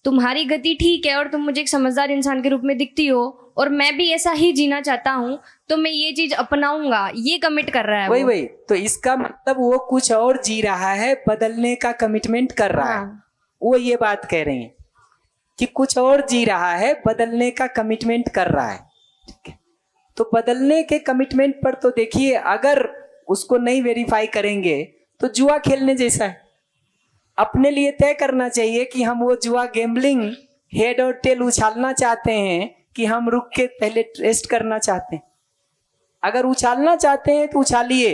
तुम्हारी गति ठीक है और तुम मुझे एक समझदार इंसान के रूप में दिखती हो और मैं भी ऐसा ही जीना चाहता हूँ, तो मैं ये चीज अपनाऊंगा, ये कमिट कर रहा है। वही तो इसका मतलब वो कुछ और जी रहा है, बदलने का कमिटमेंट कर रहा है। वो ये बात कह रही है कि कुछ और जी रहा है, बदलने का कमिटमेंट कर रहा है। ठीक है, तो बदलने के कमिटमेंट पर तो देखिए, अगर उसको नहीं वेरीफाई करेंगे तो जुआ खेलने जैसा है। अपने लिए तय करना चाहिए कि हम वो जुआ गैम्बलिंग हेड और टेल उछालना चाहते हैं कि हम रुक के पहले टेस्ट करना चाहते हैं। अगर उछालना चाहते हैं तो उछालिए,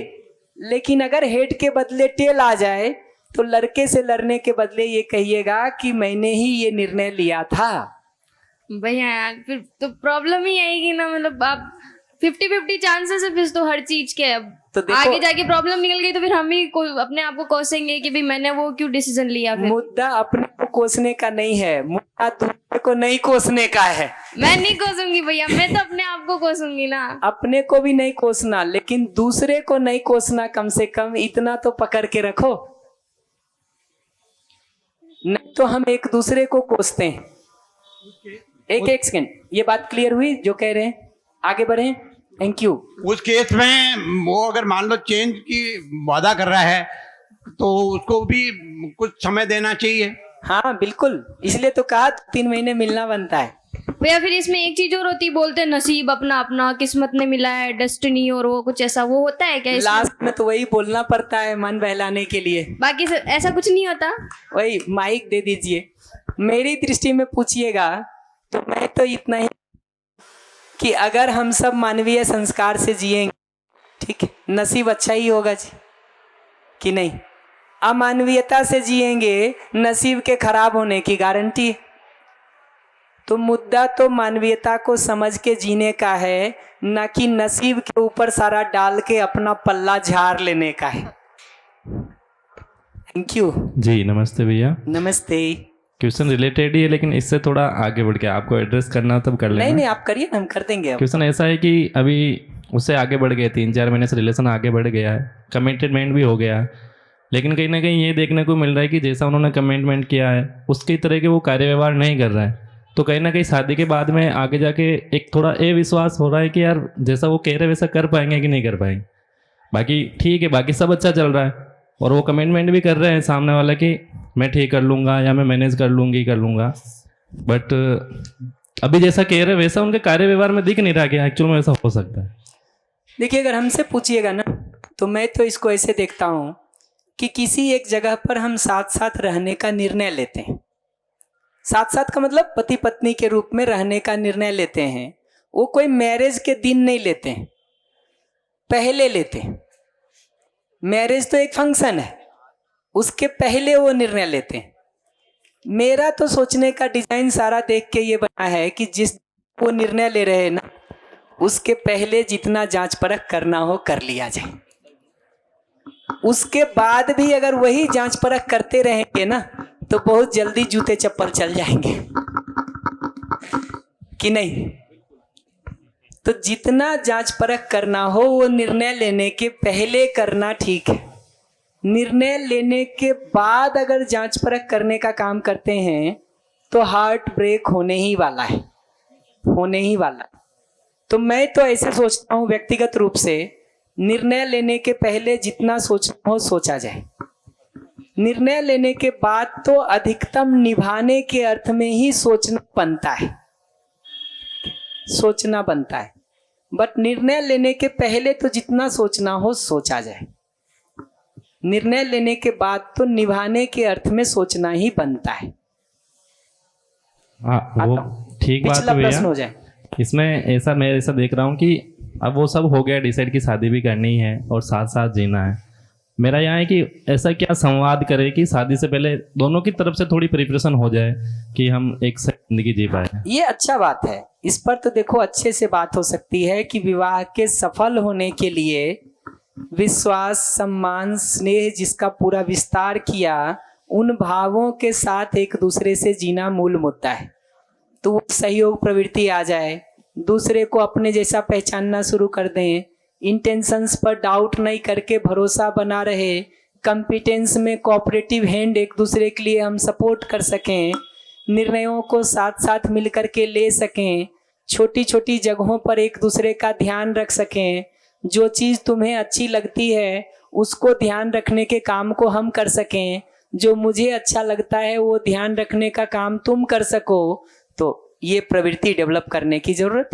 लेकिन अगर हेड के बदले टेल आ जाए तो लड़के से लड़ने के बदले ये कहिएगा कि मैंने ही ये निर्णय लिया था। भैया यार फिर तो प्रॉब्लम ही आएगी ना, मतलब आप 50-50 चांसेस है फिर तो हर चीज के। अब तो आगे जाके प्रॉब्लम निकल गई तो फिर हम ही अपने आप को कोसेंगे कि भाई मैंने वो क्यों डिसीजन लिया। फिर मुद्दा अपने को कोसने का नहीं है, मुद्दा दूसरे को नहीं कोसने का है। मैं नहीं कोसूंगी भैया, मैं तो अपने आप को कोसूंगी ना। अपने को भी नहीं कोसना, लेकिन दूसरे को नहीं कोसना, कम से कम इतना तो पकड़ के रखो। नहीं तो हम एक दूसरे को कोसते हैं। एक सेकंड, ये बात क्लियर हुई जो कह रहे हैं? आगे बढ़े, थैंक यू। उस केस में वो अगर मान लो चेंज की वादा कर रहा है तो उसको भी कुछ समय देना चाहिए। हाँ बिल्कुल, इसलिए तो कहा 3 महीने मिलना बनता है। भैया फिर इसमें एक चीज और होती है, बोलते हैं नसीब अपना अपना, किस्मत ने मिला है, डेस्टिनी, और वो कुछ ऐसा वो होता है क्या? लास्ट में तो वही बोलना पड़ता है मन बहलाने के लिए, बाकी ऐसा कुछ नहीं होता। वही माइक दे दीजिए। मेरी दृष्टि में पूछिएगा तो मैं तो इतना ही कि अगर हम सब मानवीय संस्कार से जिएंगे, ठीक है, नसीब अच्छा ही होगा जी, कि नहीं? अमानवीयता से जिएंगे, नसीब के खराब होने की गारंटी है। तो मुद्दा तो मानवीयता को समझ के जीने का है, ना कि नसीब के ऊपर सारा डाल के अपना पल्ला झाड़ लेने का है। थैंक यू जी। नमस्ते भैया। नमस्ते। क्वेश्चन रिलेटेड ही है, लेकिन इससे थोड़ा आगे बढ़ के आपको एड्रेस करना तब कर लेना। नहीं आप करिए, हम कर देंगे। क्वेश्चन ऐसा है कि अभी उससे आगे बढ़ गए, 3-4 महीने से रिलेशन आगे बढ़ गया है, कमिटमेंट भी हो गया है, लेकिन कहीं ना कहीं ये देखने को मिल रहा है कि जैसा उन्होंने कमिटमेंट किया है उसकी तरह के वो कार्य व्यवहार नहीं कर रहा है। तो कहीं ना कहीं शादी के बाद में आगे जाके एक थोड़ा विश्वास हो रहा है कि यार जैसा वो कह रहे वैसा कर पाएंगे कि नहीं कर पाएंगे। बाकी ठीक है, बाकी सब अच्छा चल रहा है और वो कमिटमेंट भी कर रहे हैं सामने वाला कि मैं ठीक कर लूँगा या मैं मैनेज कर लूँगा, बट अभी जैसा कह रहे वैसा उनके कार्य व्यवहार में दिख नहीं रहा कि एक्चुअल में ऐसा हो सकता है। देखिए, अगर हमसे पूछिएगा ना तो मैं तो इसको ऐसे देखता हूँ कि किसी एक जगह पर हम साथ साथ रहने का निर्णय लेते हैं। साथ साथ का मतलब पति पत्नी के रूप में रहने का निर्णय लेते हैं। वो कोई मैरिज के दिन नहीं लेते हैं, पहले लेते हैं। मैरिज तो एक फंक्शन है, उसके पहले वो निर्णय लेते हैं। मेरा तो सोचने का डिजाइन सारा देख के ये बना है कि जिस वो निर्णय ले रहे हैं ना, उसके पहले जितना जांच परख करना हो कर लिया जाए। उसके बाद भी अगर वही जांच परख करते रहेंगे ना तो बहुत जल्दी जूते चप्पल चल जाएंगे कि नहीं। तो जितना जांच परख करना हो वो निर्णय लेने के पहले करना ठीक है। निर्णय लेने के बाद अगर जांच परख करने का काम करते हैं तो हार्ट ब्रेक होने ही वाला है, होने ही वाला। तो मैं तो ऐसे सोचता हूँ व्यक्तिगत रूप से, निर्णय लेने के पहले जितना सोचना हो सोचा जाए। निर्णय लेने के बाद तो अधिकतम निभाने के अर्थ में ही सोचना बनता है, सोचना बनता है। बट निर्णय लेने के पहले तो जितना सोचना हो सोचा जाए। निर्णय लेने के बाद तो निभाने के अर्थ में सोचना ही बनता है। हाँ, वो ठीक बात पिछला है प्रश्न हो भैया। जाए। इसमें ऐसा मैं ऐसा देख रहा हूँ कि अब वो सब हो गया डिसाइड कि शादी भी करनी है और साथ साथ जीना है। मेरा यहाँ है कि ऐसा क्या संवाद करे कि शादी से पहले दोनों की तरफ से थोड़ी प्रिपरेशन हो जाए कि हम एक साथ जिंदगी जी पाए। ये अच्छा बात है। इस पर तो देखो अच्छे से बात हो सकती है कि विवाह के सफल होने के लिए विश्वास, सम्मान, स्नेह जिसका पूरा विस्तार किया, उन भावों के साथ एक दूसरे से जीना मूल मुद्दा है। तो वो सहयोग प्रवृत्ति आ जाए, दूसरे को अपने जैसा पहचानना शुरू कर दें, इंटेंशंस पर डाउट नहीं करके भरोसा बना रहे, कॉम्पिटेंस में कोऑपरेटिव हैंड एक दूसरे के लिए हम सपोर्ट कर सकें, निर्णयों को साथ साथ मिलकर के ले सकें, छोटी छोटी जगहों पर एक दूसरे का ध्यान रख सकें। जो चीज़ तुम्हें अच्छी लगती है उसको ध्यान रखने के काम को हम कर सकें, जो मुझे अच्छा लगता है वो ध्यान रखने का काम तुम कर सको। तो ये प्रवृत्ति डेवलप करने की जरूरत।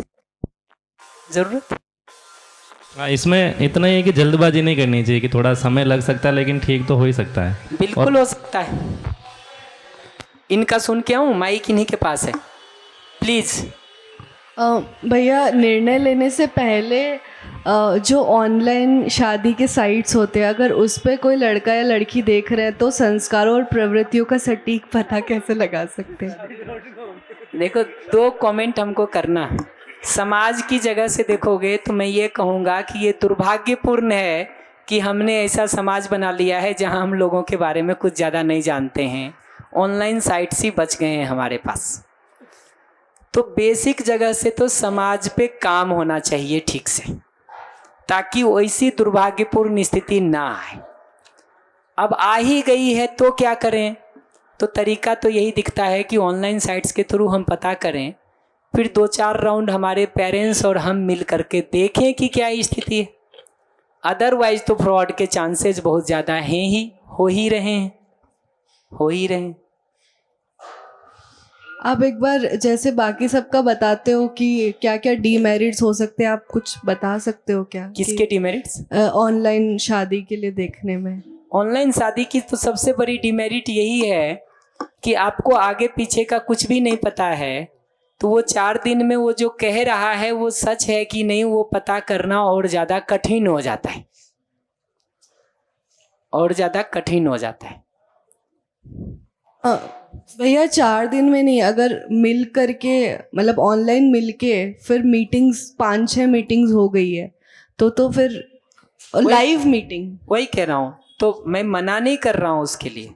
हाँ, इसमें इतना ही है कि जल्दबाजी नहीं करनी चाहिए कि थोड़ा समय लग सकता है लेकिन ठीक तो हो ही सकता है। बिल्कुल हो सकता है। इनका सुन के आऊँ, माइक इन्हीं के पास है, प्लीज। भैया, निर्णय लेने से पहले जो ऑनलाइन शादी के साइट्स होते हैं, अगर उस पर कोई लड़का या लड़की देख रहे हैं तो संस्कारों और प्रवृत्तियों का सटीक पता कैसे लगा सकते हैं? देखो, 2 कमेंट हमको करना है। समाज की जगह से देखोगे तो मैं ये कहूँगा कि ये दुर्भाग्यपूर्ण है कि हमने ऐसा समाज बना लिया है जहाँ हम लोगों के बारे में कुछ ज़्यादा नहीं जानते हैं। ऑनलाइन साइट्स ही बच गए हैं हमारे पास। तो बेसिक जगह से तो समाज पे काम होना चाहिए ठीक से, ताकि वैसी दुर्भाग्यपूर्ण स्थिति ना आए। अब आ ही गई है तो क्या करें? तो तरीका तो यही दिखता है कि ऑनलाइन साइट्स के थ्रू हम पता करें, फिर 2-4 राउंड हमारे पेरेंट्स और हम मिल करके देखें कि क्या स्थिति है। अदरवाइज तो फ्रॉड के चांसेस बहुत ज़्यादा हैं ही, हो ही रहे हैं। आप एक बार जैसे बाकी सबका बताते हो कि क्या क्या डीमेरिट्स हो सकते हैं, आप कुछ बता सकते हो क्या? किसके डीमेरिट्स? ऑनलाइन शादी के लिए देखने में। ऑनलाइन शादी की तो सबसे बड़ी डीमेरिट यही है कि आपको आगे पीछे का कुछ भी नहीं पता है, तो वो 4 दिन में वो जो कह रहा है वो सच है कि नहीं वो पता करना और ज़्यादा कठिन हो जाता है, और ज़्यादा कठिन हो जाता है। भैया, 4 दिन में नहीं, अगर मिल करके मतलब ऑनलाइन मिल के फिर मीटिंग्स 5-6 मीटिंग्स हो गई है तो फिर लाइव मीटिंग। वही कह रहा हूँ, तो मैं मना नहीं कर रहा हूँ उसके लिए।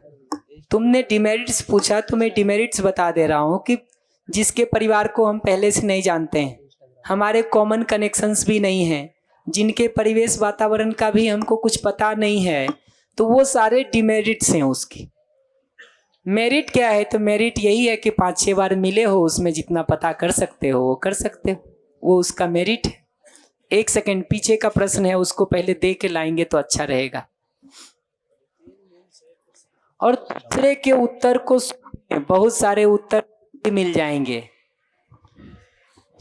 तुमने डिमेरिट्स पूछा तो मैं डिमेरिट्स बता दे रहा हूँ कि जिसके परिवार को हम पहले से नहीं जानते हैं, हमारे कॉमन कनेक्शंस भी नहीं हैं, जिनके परिवेश वातावरण का भी हमको कुछ पता नहीं है, तो वो सारे डिमेरिट्स हैं उसकी। मेरिट क्या है? तो मेरिट यही है कि 5-6 बार मिले हो, उसमें जितना पता कर सकते हो वो कर सकते हो, वो उसका मेरिट है। 1 सेकंड पीछे का प्रश्न है, उसको पहले दे के लाएंगे तो अच्छा रहेगा। और दूसरे के उत्तर को बहुत सारे उत्तर मिल जाएंगे।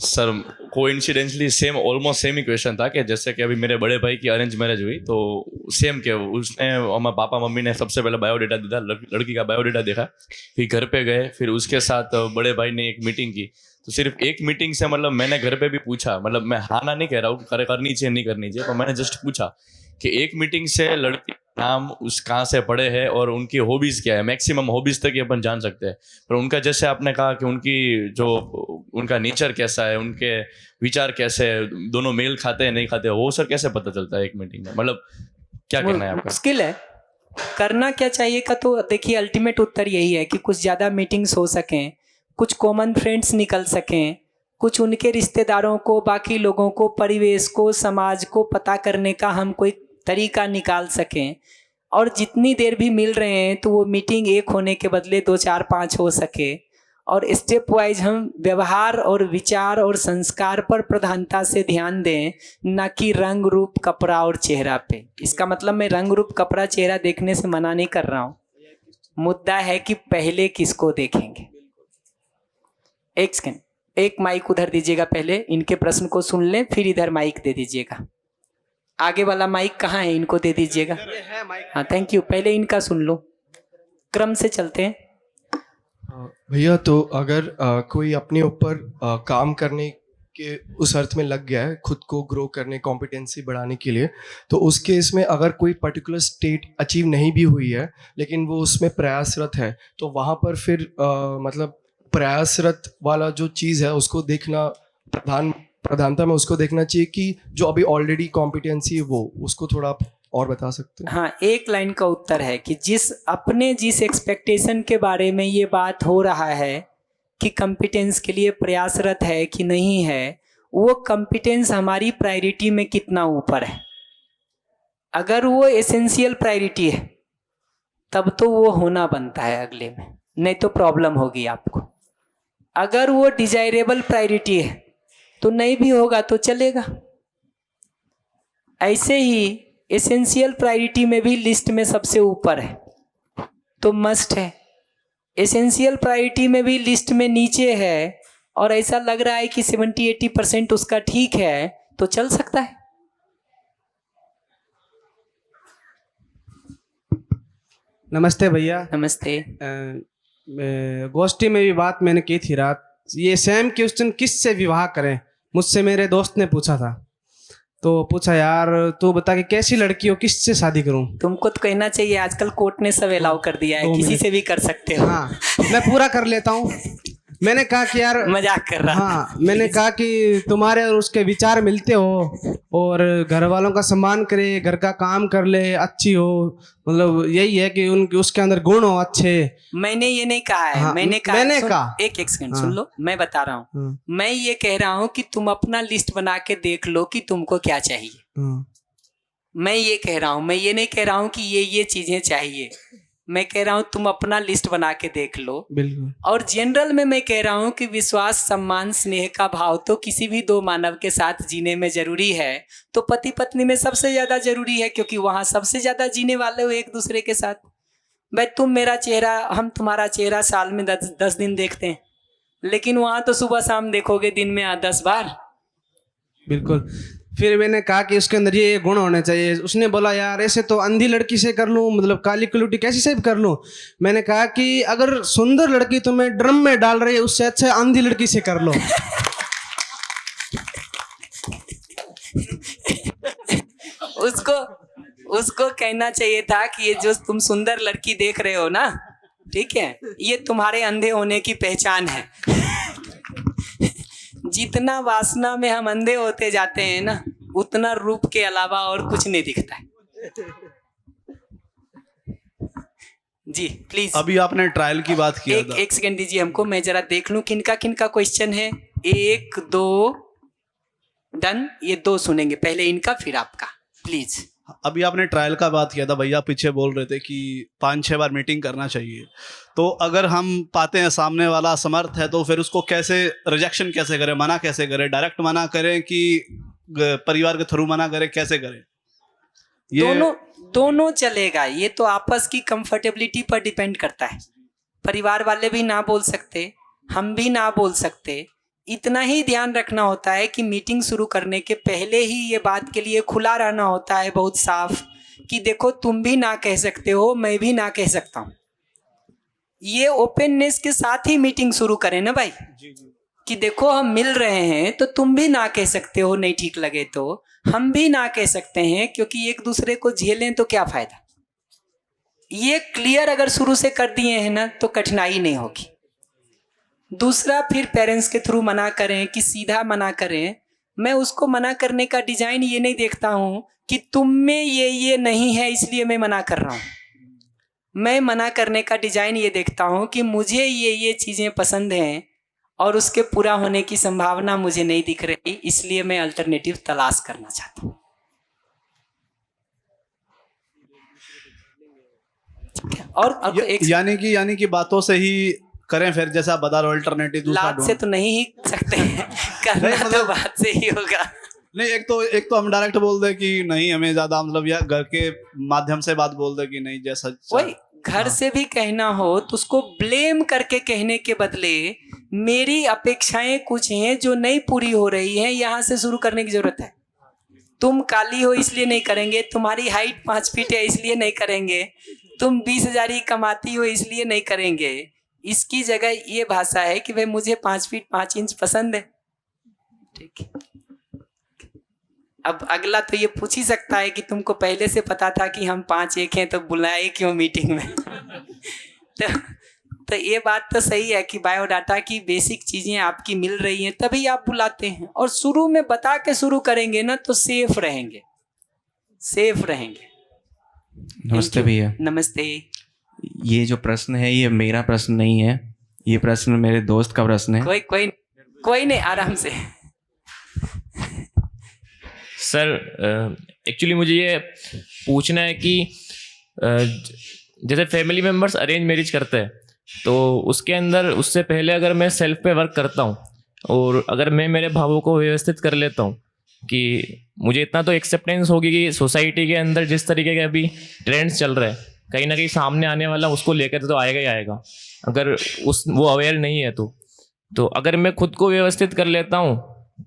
Sir coincidentally same almost same ही क्वेश्चन था कि जैसे कि अभी मेरे बड़े भाई की अरेंज मैरिज हुई तो सेम के उसने हमारे पापा मम्मी ने सबसे पहले बायोडाटा दिया, लड़की का बायोडाटा देखा, फिर घर पे गए, फिर उसके साथ बड़े भाई ने एक मीटिंग की। तो सिर्फ एक मीटिंग से मतलब मैंने घर पे भी पूछा, मतलब मैं हाँ ना नहीं कह रहा हूँ करनी चाहिए नहीं करनी चाहिए, पर मैंने जस्ट पूछा कि एक मीटिंग से लड़की नाम उस कहाँ से पढ़े हैं और उनकी हॉबीज क्या है, मैक्सिमम हॉबीज तक ही अपन जान सकते हैं, पर उनका जैसे आपने कहा कि उनकी जो उनका नेचर कैसा है, उनके विचार कैसे है, दोनों मेल खाते हैं नहीं खाते, वो सर कैसे पता चलता है एक मीटिंग में? मतलब क्या करना है आपका? मुश्किल है, करना क्या चाहिए का तो देखिए अल्टीमेट उत्तर यही है कि कुछ ज़्यादा मीटिंग्स हो सकें, कुछ कॉमन फ्रेंड्स निकल सकें, कुछ उनके रिश्तेदारों को, बाकी लोगों को, परिवेश को, समाज को पता करने का हम कोई तरीका निकाल सकें। और जितनी देर भी मिल रहे हैं तो वो मीटिंग एक होने के बदले 2 4 5 हो सके, और स्टेप वाइज हम व्यवहार और विचार और संस्कार पर प्रधानता से ध्यान दें, ना कि रंग रूप कपड़ा और चेहरा पे। इसका मतलब मैं रंग रूप कपड़ा चेहरा देखने से मना नहीं कर रहा हूँ, मुद्दा है कि पहले किसको देखेंगे। एक सेकेंड, एक माइक उधर दीजिएगा, पहले इनके प्रश्न को सुन लें, फिर इधर माइक दे दीजिएगा। आगे वाला माइक कहाँ है, इनको दे दीजिएगा। हाँ थैंक यू, पहले इनका सुन लो, क्रम से चलते हैं। भैया तो अगर कोई अपने ऊपर काम करने के उस अर्थ में लग गया है, खुद को ग्रो करने, कॉम्पिटेंसी बढ़ाने के लिए, तो उस केस में अगर कोई पर्टिकुलर स्टेट अचीव नहीं भी हुई है लेकिन वो उसमें प्रयासरत है, तो वहाँ पर फिर मतलब प्रयासरत वाला जो चीज़ है उसको देखना प्रधानता में उसको देखना चाहिए कि जो अभी ऑलरेडी कॉम्पिटेंसी है वो, उसको थोड़ा आप और बता सकते हैं? हाँ, एक लाइन का उत्तर है कि जिस एक्सपेक्टेशन के बारे में ये बात हो रहा है कि कॉम्पिटेंस के लिए प्रयासरत है कि नहीं है, वो कॉम्पिटेंस हमारी प्रायोरिटी में कितना ऊपर है। अगर वो एसेंशियल प्रायोरिटी है तब तो वो होना बनता है अगले में, नहीं तो प्रॉब्लम होगी आपको। अगर वो डिजायरेबल प्रायोरिटी है तो नहीं भी होगा तो चलेगा। ऐसे ही एसेंशियल प्रायोरिटी में भी लिस्ट में सबसे ऊपर है तो मस्ट है, एसेंशियल प्रायोरिटी में भी लिस्ट में नीचे है और ऐसा लग रहा है कि 70-80% उसका ठीक है तो चल सकता है। नमस्ते भैया। नमस्ते। गोष्ठी में भी बात मैंने की थी रात, ये सेम क्वेश्चन किससे विवाह करें, मुझसे मेरे दोस्त ने पूछा था, तो पूछा यार तू बता कि कैसी लड़की हो, किससे शादी करूं। तुमको तो कहना चाहिए आजकल कोर्ट ने सब अलाउ कर दिया है, किसी से भी कर सकते हो। हाँ मैं पूरा कर लेता हूँ। मैंने कहा कि यार मजाक कर रहा। हाँ मैंने कहा कि तुम्हारे और उसके विचार मिलते हो और घर वालों का सम्मान करे, घर का काम कर ले, अच्छी हो, मतलब यही है कि उनके उसके अंदर गुण हो अच्छे। मैंने ये नहीं कहा है। हाँ, मैंने कहा एक सेकंड सुन लो, मैं बता रहा हूँ। मैं ये कह रहा हूँ कि तुम अपना लिस्ट बना के देख लो कि तुमको क्या चाहिए। मैं ये कह रहा हूँ, मैं ये नहीं कह रहा हूँ कि ये चीजें चाहिए। मैं कह रहा हूँ तुम अपना लिस्ट बना के देख लो। बिल्कुल। और जनरल में मैं कह रहा हूँ कि विश्वास, सम्मान, स्नेह का भाव तो किसी भी दो मानव के साथ जीने में जरूरी है, तो पति पत्नी में सबसे ज्यादा जरूरी है, क्योंकि वहां सबसे ज्यादा जीने वाले हो एक दूसरे के साथ। भाई तुम मेरा चेहरा, हम तुम्हारा चेहरा साल में 10 दिन देखते हैं, लेकिन वहां तो सुबह शाम देखोगे दिन में 10 बार। बिल्कुल। फिर मैंने कहा कि उसके अंदर ये गुण होने चाहिए। उसने बोला यार ऐसे तो अंधी लड़की से कर लूं, मतलब काली कलूटी कैसी से भी कर लूं। मैंने कहा कि अगर सुंदर लड़की तुम्हें ड्रम में डाल रही है उससे अच्छा अंधी लड़की से कर लो। उसको कहना चाहिए था कि ये जो तुम सुंदर लड़की देख रहे हो ना, ठीक है, ये तुम्हारे अंधे होने की पहचान है। जितना वासना में हम अंधे होते जाते हैं ना, उतना रूप के अलावा और कुछ नहीं दिखता है। जी प्लीज। अभी आपने ट्रायल की बात की। एक सेकंड दीजिए हमको, मैं जरा देख लूं किनका क्वेश्चन है। 1 2 डन, ये 2 सुनेंगे, पहले इनका फिर आपका, प्लीज। अभी आपने ट्रायल का बात किया था, भैया पीछे बोल रहे थे कि 5-6 बार मीटिंग करना चाहिए। तो अगर हम पाते हैं सामने वाला असमर्थ है तो फिर उसको कैसे रिजेक्शन कैसे करें, मना कैसे करें, डायरेक्ट मना करें कि परिवार के थ्रू मना करें, कैसे करें? ये दोनों चलेगा। ये तो आपस की कंफर्टेबिलिटी पर डिपेंड करता है। परिवार वाले भी ना बोल सकते, हम भी ना बोल सकते, इतना ही ध्यान रखना होता है कि मीटिंग शुरू करने के पहले ही ये बात के लिए खुला रहना होता है, बहुत साफ, कि देखो तुम भी ना कह सकते हो, मैं भी ना कह सकता हूँ। ये ओपननेस के साथ ही मीटिंग शुरू करें ना भाई, कि देखो हम मिल रहे हैं तो तुम भी ना कह सकते हो, नहीं ठीक लगे तो हम भी ना कह सकते हैं, क्योंकि एक दूसरे को झेलें तो क्या फायदा। ये क्लियर अगर शुरू से कर दिए हैं ना तो कठिनाई नहीं होगी। दूसरा, फिर पेरेंट्स के थ्रू मना करें कि सीधा मना करें। मैं उसको मना करने का डिजाइन ये नहीं देखता हूँ कि तुम में ये नहीं है इसलिए मैं मना कर रहा हूँ। मैं मना करने का डिजाइन ये देखता हूँ कि मुझे ये चीज़ें पसंद हैं और उसके पूरा होने की संभावना मुझे नहीं दिख रही, इसलिए मैं अल्टरनेटिव तलाश करना चाहता हूँ। और एक यानी कि बातों से ही करें, फिर जैसा आप बता रहे हो अल्टरनेटिव दूसरा लात से तो नहीं ही सकते हैं, करना तो बात से ही होगा। नहीं, एक तो हम डायरेक्ट बोल दे कि नहीं हमें ज्यादा, मतलब या घर के माध्यम से बात बोल दे कि नहीं जैसा वही घर से भी कहना हो तो उसको ब्लेम करके कहने के बदले मेरी अपेक्षाएं कुछ हैं जो नहीं पूरी हो रही हैं, यहाँ से शुरू करने की जरूरत है। तुम काली हो इसलिए नहीं करेंगे, तुम्हारी हाइट 5 फीट है इसलिए नहीं करेंगे, तुम 20,000 ही कमाती हो इसलिए नहीं करेंगे। इसकी जगह ये भाषा है कि भाई मुझे 5 फीट 5 इंच पसंद है, ठीक है। अब अगला तो ये पूछ ही सकता है कि तुमको पहले से पता था कि हम 5'1" हैं तो बुलाए क्यों मीटिंग में। तो ये बात तो सही है कि बायोडाटा की बेसिक चीजें आपकी मिल रही हैं तभी आप बुलाते हैं, और शुरू में बता के शुरू करेंगे ना तो सेफ रहेंगे। नमस्ते भैया। नमस्ते। ये जो प्रश्न है ये मेरा प्रश्न नहीं है, ये प्रश्न मेरे दोस्त का प्रश्न है। कोई नहीं, आराम से। सर एक्चुअली मुझे ये पूछना है कि जैसे फैमिली मेम्बर्स अरेंज मैरिज करते हैं तो उसके अंदर उससे पहले अगर मैं सेल्फ पे वर्क करता हूँ और अगर मैं मेरे भावों को व्यवस्थित कर लेता हूँ कि मुझे इतना तो एक्सेप्टेंस होगी कि सोसाइटी के अंदर जिस तरीके के अभी ट्रेंड्स चल रहे हैं कहीं ना कहीं सामने आने वाला उसको लेकर तो आएगा ही आएगा, अगर वो अवेयर नहीं है तो अगर मैं खुद को व्यवस्थित कर लेता हूँ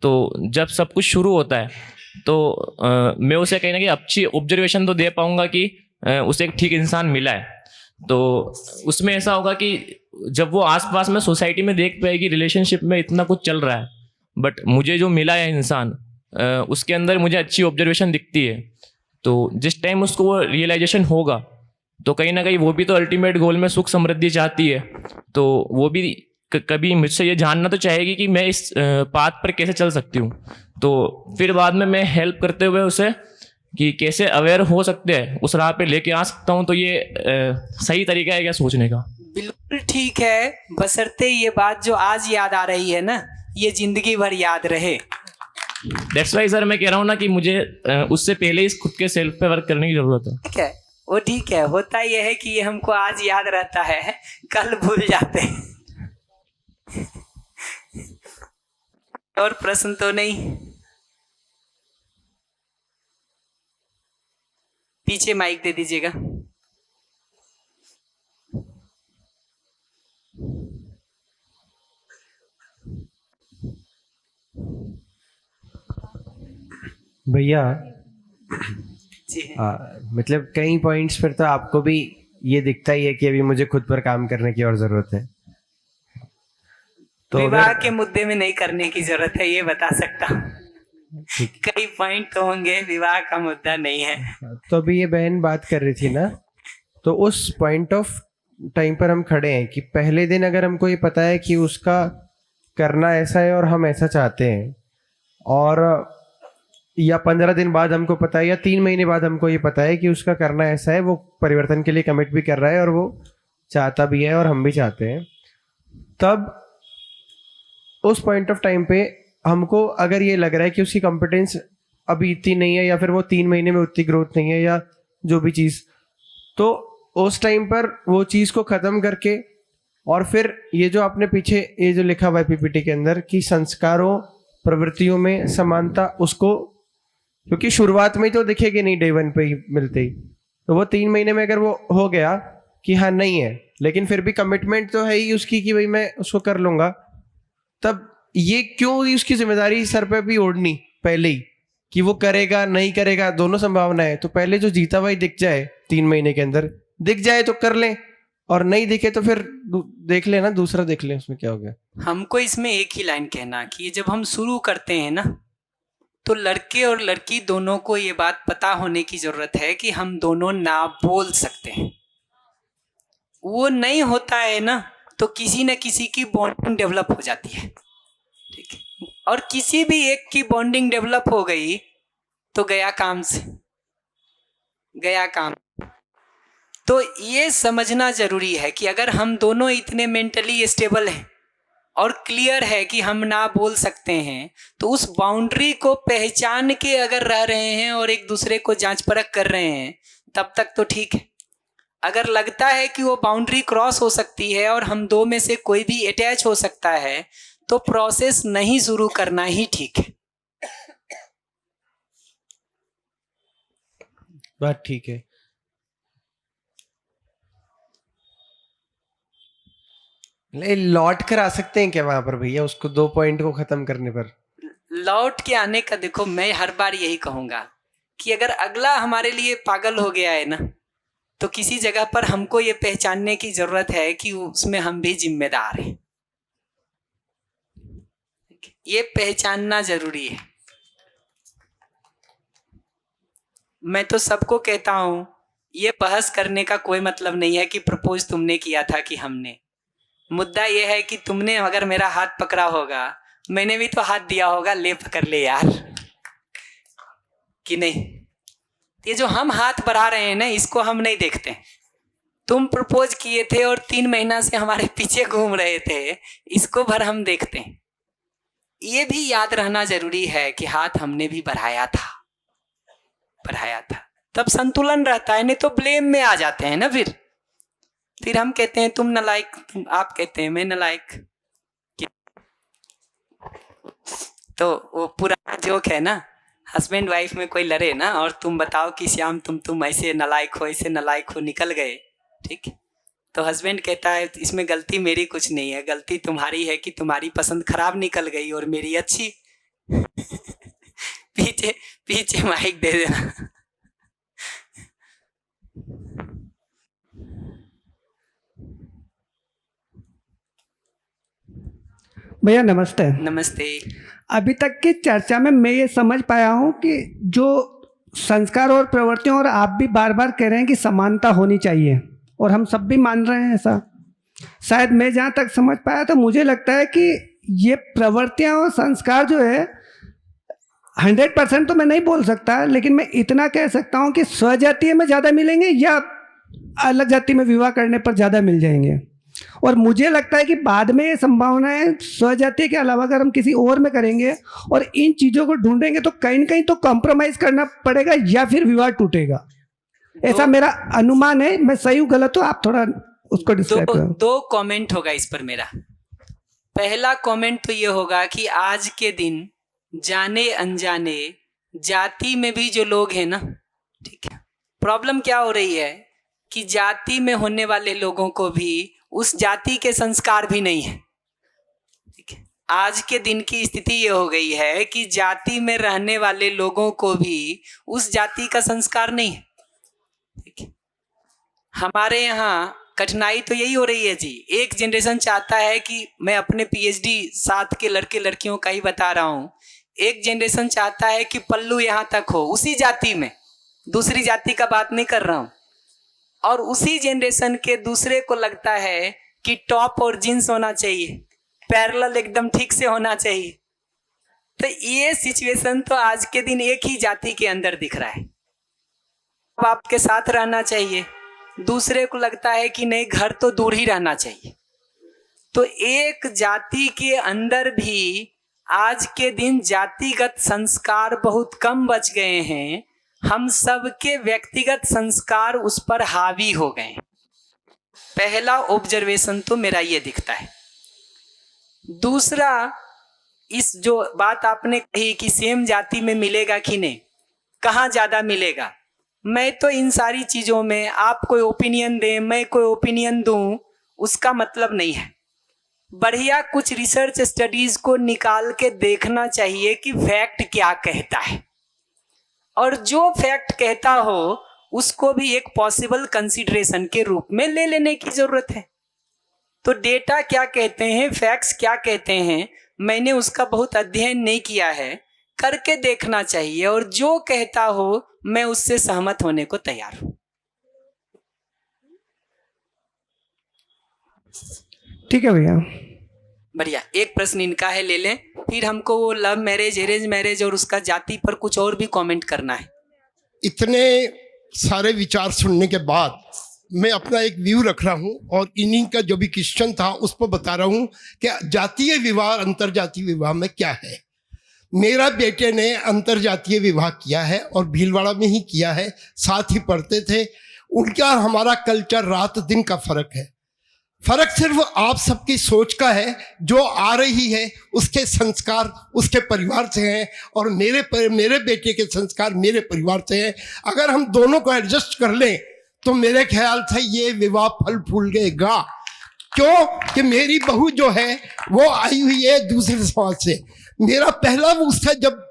तो जब सब कुछ शुरू होता है तो मैं उसे कहीं ना कहीं अच्छी ऑब्जर्वेशन तो दे पाऊँगा कि उसे एक ठीक इंसान मिला है। तो उसमें ऐसा होगा कि जब वो आसपास में सोसाइटी में देख पाएगी रिलेशनशिप में इतना कुछ चल रहा है बट मुझे जो मिला है इंसान उसके अंदर मुझे अच्छी ऑब्जर्वेशन दिखती है, तो जिस टाइम उसको वो रियलाइजेशन होगा तो कहीं ना कहीं वो भी तो अल्टीमेट गोल में सुख समृद्धि चाहती है, तो वो भी कभी मुझसे ये जानना तो चाहेगी कि मैं इस पाथ पर कैसे चल सकती हूँ। तो फिर बाद में मैं हेल्प करते हुए उसे कि कैसे अवेयर हो सकते हैं उस राह पे लेके आ सकता हूँ। तो ये सही तरीका है क्या सोचने का? बिल्कुल ठीक है, बशर्ते ये बात जो आज याद आ रही है ना ये जिंदगी भर याद रहे। दैट्स वाई सर मैं कह रहा हूँ ना कि मुझे उससे पहले ही खुद के सेल्फ पे वर्क करने की जरूरत है। ठीक है, वो ठीक है। होता ये है कि ये हमको आज याद रहता है, कल भूल जाते हैं। और प्रश्न तो नहीं? पीछे माइक दे दीजिएगा। भैया मतलब कई पॉइंट्स पर तो आपको भी ये दिखता ही है कि अभी मुझे खुद पर काम करने की और जरूरत है। तो विवाह के मुद्दे में नहीं करने की जरूरत है ये बता सकता हूँ। कई पॉइंट तो होंगे, विवाह का मुद्दा नहीं है। तो अभी ये बहन बात कर रही थी ना, तो उस पॉइंट ऑफ टाइम पर हम खड़े हैं कि पहले दिन अगर हमको ये पता है कि उसका करना ऐसा है और हम ऐसा चाहते हैं, और या 15 दिन बाद हमको पता है या 3 महीने बाद हमको ये पता है कि उसका करना ऐसा है, वो परिवर्तन के लिए कमिट भी कर रहा है और वो चाहता भी है और हम भी चाहते हैं, तब उस पॉइंट ऑफ टाइम पे हमको अगर ये लग रहा है कि उसकी कॉम्पिटेंस अभी इतनी नहीं है या फिर वो 3 महीने में उतनी ग्रोथ नहीं है या जो भी चीज़, तो उस टाइम पर वो चीज़ को ख़त्म करके और फिर ये जो आपने पीछे ये जो लिखा हुआ है पीपीटी के अंदर कि संस्कारों प्रवृत्तियों में समानता, उसको क्योंकि शुरुआत में ही तो दिखेगी नहीं डे 1 पे ही मिलते ही, तो वो 3 महीने में अगर वो हो गया कि हाँ नहीं है लेकिन फिर भी कमिटमेंट तो है ही उसकी कि भाई मैं उसको कर लूँगा, तब ये क्यों उसकी जिम्मेदारी सर पे भी ओढ़नी पहले ही कि वो करेगा नहीं करेगा, दोनों संभावना है। तो पहले जो जीता हुआ ही दिख जाए 3 महीने के अंदर, दिख जाए तो कर लें, और नहीं दिखे तो फिर देख लेना, दूसरा देख लें, उसमें क्या हो गया। हमको इसमें एक ही लाइन कहना कि जब हम शुरू करते हैं ना, तो लड़के और लड़की दोनों को ये बात पता होने की जरूरत है कि हम दोनों ना बोल सकते हैं। वो नहीं होता है ना, तो किसी न किसी की बॉन्डिंग डेवलप हो जाती है, ठीक है। और किसी भी एक की बॉन्डिंग डेवलप हो गई तो गया काम से गया काम। तो ये समझना जरूरी है कि अगर हम दोनों इतने मेंटली स्टेबल हैं और क्लियर है कि हम ना बोल सकते हैं, तो उस बाउंड्री को पहचान के अगर रह रहे हैं और एक दूसरे को जांच परख कर रहे हैं, तब तक तो ठीक है। अगर लगता है कि वो बाउंड्री क्रॉस हो सकती है और हम दो में से कोई भी अटैच हो सकता है, तो प्रोसेस नहीं शुरू करना ही ठीक है। बात ठीक है। लौट कर आ सकते हैं क्या वहां पर भैया, उसको 2 पॉइंट को खत्म करने पर? लौट के आने का देखो, मैं हर बार यही कहूंगा कि अगर अगला हमारे लिए पागल हो गया है ना, तो किसी जगह पर हमको ये पहचानने की जरूरत है कि उसमें हम भी जिम्मेदार हैं। ये पहचानना जरूरी है। मैं तो सबको कहता हूं, ये बहस करने का कोई मतलब नहीं है कि प्रपोज तुमने किया था कि हमने। मुद्दा ये है कि तुमने अगर मेरा हाथ पकड़ा होगा, मैंने भी तो हाथ दिया होगा, ले पकड़ ले यार, कि नहीं। ये जो हम हाथ बढ़ा रहे हैं ना, इसको हम नहीं देखते। तुम प्रपोज किए थे और 3 महीना से हमारे पीछे घूम रहे थे, इसको भर हम देखते हैं। ये भी याद रहना जरूरी है कि हाथ हमने भी बढ़ाया था, तब संतुलन रहता है। नहीं तो ब्लेम में आ जाते हैं ना, फिर हम कहते हैं तुम नालायक, आप कहते हैं मैं नालायक। तो वो पुराना जोक है ना, हस्बैंड वाइफ में कोई लड़े ना, और तुम बताओ कि श्याम तुम ऐसे नालायक हो, ऐसे नालायक हो, निकल गए, ठीक। तो हस्बैंड कहता है इसमें गलती मेरी कुछ नहीं है, गलती तुम्हारी है कि तुम्हारी पसंद खराब निकल गई और मेरी अच्छी। पीछे माइक दे देना। भैया नमस्ते। नमस्ते। अभी तक की चर्चा में मैं ये समझ पाया हूँ कि जो संस्कार और प्रवृत्तियों, और आप भी बार बार कह रहे हैं कि समानता होनी चाहिए, और हम सब भी मान रहे हैं ऐसा। शायद मैं जहाँ तक समझ पाया, तो मुझे लगता है कि ये प्रवृत्तियाँ और संस्कार जो है 100% तो मैं नहीं बोल सकता, लेकिन मैं इतना कह सकता हूँ कि स्वजातीय में ज़्यादा मिलेंगे या अलग जाति में विवाह करने पर ज़्यादा मिल जाएंगे। और मुझे लगता है कि बाद में ये संभावना है स्वजातीय के अलावा अगर हम किसी और में करेंगे और इन चीज़ों को ढूंढेंगे, तो कहीं न कहीं तो कॉम्प्रोमाइज़ करना पड़ेगा या फिर विवाह टूटेगा। ऐसा मेरा अनुमान है। मैं सही हूँ गलत हूँ, आप थोड़ा उसको डिस्क्राइब करो। 2 कमेंट होगा इस पर मेरा। पहला कमेंट तो ये होगा कि आज के दिन जाने अनजाने जाति में भी जो लोग हैं ना, ठीक है, प्रॉब्लम क्या हो रही है कि जाति में होने वाले लोगों को भी उस जाति के संस्कार भी नहीं है, ठीक है। आज के दिन की स्थिति ये हो गई है कि जाति में रहने वाले लोगों को भी उस जाति का संस्कार नहीं है, ठीक है। हमारे यहाँ कठिनाई तो यही हो रही है जी। एक जनरेशन चाहता है कि, मैं अपने PhD साथ के लड़के लड़कियों का ही बता रहा हूँ, एक जनरेशन चाहता है कि पल्लू यहाँ तक हो उसी जाति में, दूसरी जाति का बात नहीं कर रहा हूँ। और उसी जनरेशन के दूसरे को लगता है कि टॉप और जींस होना चाहिए, पैरेलल एकदम ठीक से होना चाहिए। तो ये सिचुएशन तो आज के दिन एक ही जाति के अंदर दिख रहा है। बाप के साथ रहना चाहिए, दूसरे को लगता है कि नहीं घर तो दूर ही रहना चाहिए। तो एक जाति के अंदर भी आज के दिन जातिगत संस्कार बहुत कम बच गए हैं। हम सबके व्यक्तिगत संस्कार उस पर हावी हो गए हैं। पहला ऑब्जर्वेशन तो मेरा ये दिखता है। दूसरा, इस जो बात आपने कही कि सेम जाति में मिलेगा कि नहीं, कहाँ ज़्यादा मिलेगा, मैं तो इन सारी चीज़ों में आप कोई ओपिनियन दें, मैं कोई ओपिनियन दूं, उसका मतलब नहीं है। बढ़िया कुछ रिसर्च स्टडीज को निकाल के देखना चाहिए कि फैक्ट क्या कहता है, और जो फैक्ट कहता हो उसको भी एक पॉसिबल कंसीडरेशन के रूप में ले लेने की जरूरत है। तो डेटा क्या कहते हैं, फैक्ट्स क्या कहते हैं, मैंने उसका बहुत अध्ययन नहीं किया है, करके देखना चाहिए, और जो कहता हो मैं उससे सहमत होने को तैयार हूं। ठीक है भैया। बढ़िया। एक प्रश्न इनका है, ले लें, फिर हमको वो लव मैरिज, अरेंज मैरिज और उसका जाति पर कुछ और भी कमेंट करना है। इतने सारे विचार सुनने के बाद मैं अपना एक व्यू रख रहा हूँ और इन्हीं का जो भी क्वेश्चन था उस पर बता रहा हूँ कि जातीय विवाह अंतर जातीय विवाह में क्या है। मेरा बेटे ने अंतर जातीय विवाह किया है और भीलवाड़ा में ही किया है, साथ ही पढ़ते थे। उनका हमारा कल्चर रात दिन का फर्क है। फर्क सिर्फ आप सबकी सोच का है, जो आ रही है उसके संस्कार उसके परिवार से हैं और मेरे बेटे के संस्कार मेरे परिवार से हैं। अगर हम दोनों को एडजस्ट कर लें तो मेरे ख्याल से ये विवाह फल फूल गएगा। क्यों कि मेरी बहू जो है वो आई हुई है दूसरे समाज से। मेरा पहला उससे जब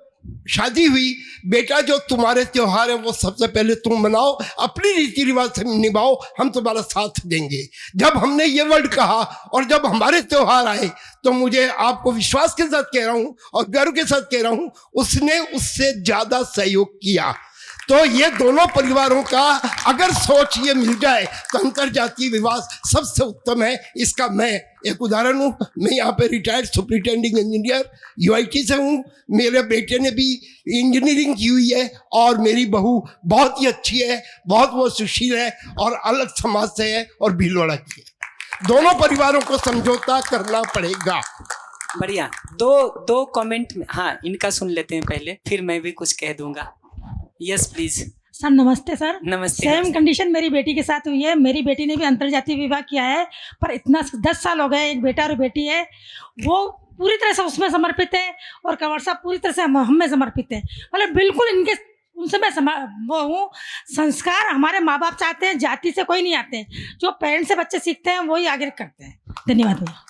शादी हुई, बेटा जो तुम्हारे त्योहार है वो सबसे पहले तुम मनाओ, अपनी रीति रिवाज से निभाओ, हम तुम्हारा साथ देंगे। जब हमने ये वर्ड कहा और जब हमारे त्योहार आए तो मुझे आपको विश्वास के साथ कह रहा हूँ और गर्व के साथ कह रहा हूँ, उसने उससे ज्यादा सहयोग किया। तो ये दोनों परिवारों का अगर सोच ये मिल जाए तो अंतर जातीय विवाह सबसे उत्तम है। इसका मैं एक उदाहरण हूँ। मैं यहाँ पे रिटायर्ड सुपरिटेंडिंग इंजीनियर UIT से हूँ। मेरे बेटे ने भी इंजीनियरिंग की हुई है और मेरी बहू बहुत ही अच्छी है, बहुत वो सुशील है और अलग समाज से है और भीलवाड़ा की है। दोनों परिवारों को समझौता करना पड़ेगा। बढ़िया। दो कमेंट, हाँ इनका सुन लेते हैं पहले, फिर मैं भी कुछ कह दूंगा। Yes please. सर नमस्ते। सर नमस्ते। सेम कंडीशन मेरी बेटी के साथ हुई है। मेरी बेटी ने भी अंतरजातीय विवाह किया है, पर इतना 10 साल हो गए, एक बेटा और बेटी है। वो पूरी तरह से उसमें समर्पित है और कंवर साहब पूरी तरह से हम में समर्पित है। मतलब बिल्कुल इनके उनसे मैं वो हूँ। संस्कार हमारे माँ बाप चाहते हैं, जाति से कोई नहीं आते। जो पेरेंट्स से बच्चे सीखते हैं वही आगे करते हैं। धन्यवाद भैया।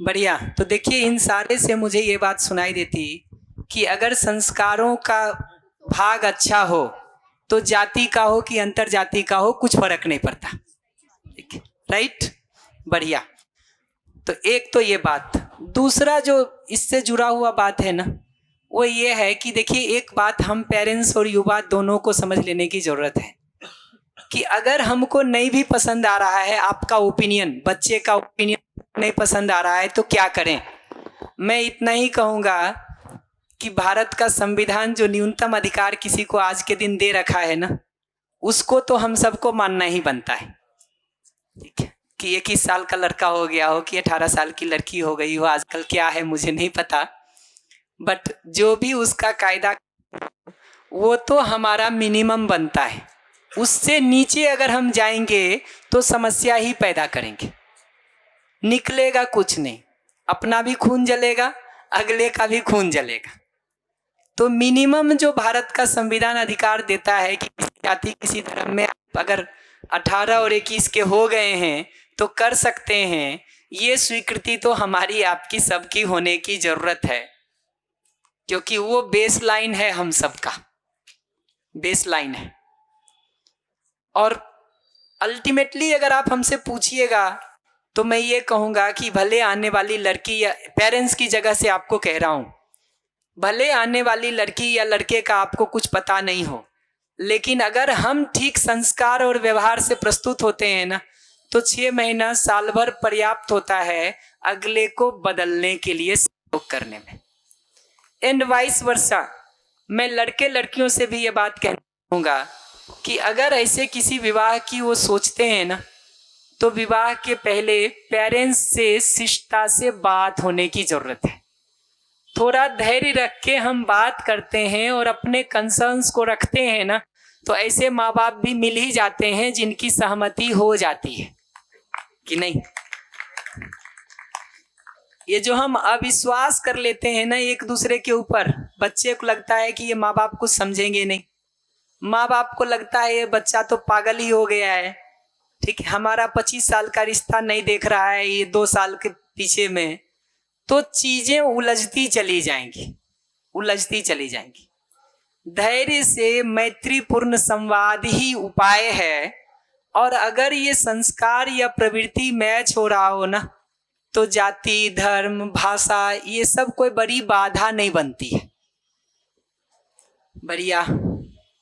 बढ़िया। तो देखिए इन सारे से मुझे ये बात सुनाई देती कि अगर संस्कारों का भाग अच्छा हो तो जाति का हो कि अंतर जाति का हो कुछ फर्क नहीं पड़ता। राइट। बढ़िया। तो एक तो ये बात। दूसरा जो इससे जुड़ा हुआ बात है ना, वो ये है कि देखिए एक बात हम पेरेंट्स और युवा दोनों को समझ लेने की जरूरत है कि अगर हमको नहीं भी पसंद आ रहा है आपका ओपिनियन, बच्चे का ओपिनियन नहीं पसंद आ रहा है तो क्या करें। मैं इतना ही कहूँगा कि भारत का संविधान जो न्यूनतम अधिकार किसी को आज के दिन दे रखा है ना, उसको तो हम सबको मानना ही बनता है। ठीक है कि 21 साल का लड़का हो गया हो कि 18 साल की लड़की हो गई हो, आजकल क्या है मुझे नहीं पता, बट जो भी उसका कायदा वो तो हमारा मिनिमम बनता है। उससे नीचे अगर हम जाएंगे तो समस्या ही पैदा करेंगे, निकलेगा कुछ नहीं, अपना भी खून जलेगा, अगले का भी खून जलेगा। तो मिनिमम जो भारत का संविधान अधिकार देता है कि किसी जाति किसी धर्म में अगर 18 और 21 के हो गए हैं तो कर सकते हैं, ये स्वीकृति तो हमारी आपकी सबकी होने की जरूरत है, क्योंकि वो बेस लाइन है, हम सबका बेस लाइन है। और अल्टीमेटली अगर आप हमसे पूछिएगा तो मैं ये कहूँगा कि भले आने वाली लड़की या पेरेंट्स की जगह से आपको कह रहा हूँ, भले आने वाली लड़की या लड़के का आपको कुछ पता नहीं हो, लेकिन अगर हम ठीक संस्कार और व्यवहार से प्रस्तुत होते हैं ना तो 6 महीना साल भर पर्याप्त होता है अगले को बदलने के लिए सहयोग करने में। And vice versa. मैं लड़के लड़कियों से भी ये बात कहूँगा कि अगर ऐसे किसी विवाह की वो सोचते हैं ना तो विवाह के पहले पेरेंट्स से शिष्टता से बात होने की जरूरत है। थोड़ा धैर्य रख के हम बात करते हैं और अपने कंसर्न्स को रखते हैं ना तो ऐसे माँ बाप भी मिल ही जाते हैं जिनकी सहमति हो जाती है कि नहीं। ये जो हम अविश्वास कर लेते हैं ना एक दूसरे के ऊपर, बच्चे को लगता है कि ये माँ बाप कुछ समझेंगे नहीं, माँ बाप को लगता है ये बच्चा तो पागल ही हो गया है, ठीक है, हमारा 25 साल का रिश्ता नहीं देख रहा है ये 2 साल के पीछे में, तो चीजें उलझती चली जाएंगी। धैर्य से मैत्रीपूर्ण संवाद ही उपाय है। और अगर ये संस्कार या प्रवृत्ति मैच हो रहा हो ना, तो जाति, धर्म, भाषा ये सब कोई बड़ी बाधा नहीं बनती है। बढ़िया,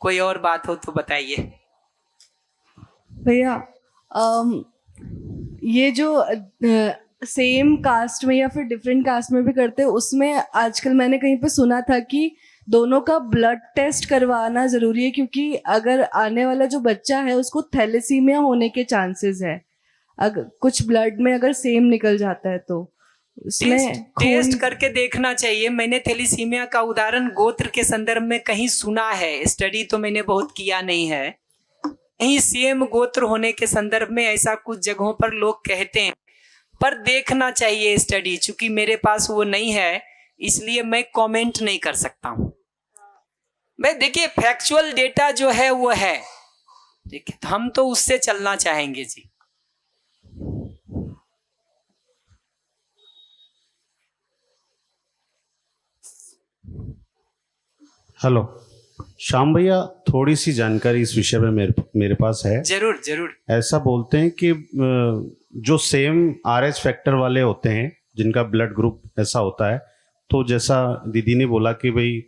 कोई और बात हो तो बताइए। भैया ये जो सेम कास्ट में या फिर डिफरेंट कास्ट में भी करते हैं, उसमें आजकल मैंने कहीं पे सुना था कि दोनों का ब्लड टेस्ट करवाना ज़रूरी है, क्योंकि अगर आने वाला जो बच्चा है उसको थैलेसीमिया होने के चांसेस है। अगर कुछ ब्लड में अगर सेम निकल जाता है तो उसमें टेस्ट करके देखना चाहिए। मैंने थैलेसीमिया का उदाहरण गोत्र के संदर्भ में कहीं सुना है, स्टडी तो मैंने बहुत किया नहीं है। कहीं सेम गोत्र होने के संदर्भ में ऐसा कुछ जगहों पर लोग कहते हैं, पर देखना चाहिए स्टडी। चूंकि मेरे पास वो नहीं है इसलिए मैं कमेंट नहीं कर सकता हूं। मैं देखिए फैक्चुअल डेटा जो है वो है, देखिए तो हम तो उससे चलना चाहेंगे जी। हेलो श्याम भैया, थोड़ी सी जानकारी इस विषय में मेरे पास है। जरूर जरूर। ऐसा बोलते हैं कि जो सेम RH फैक्टर वाले होते हैं, जिनका ब्लड ग्रुप ऐसा होता है, तो जैसा दीदी ने बोला कि भाई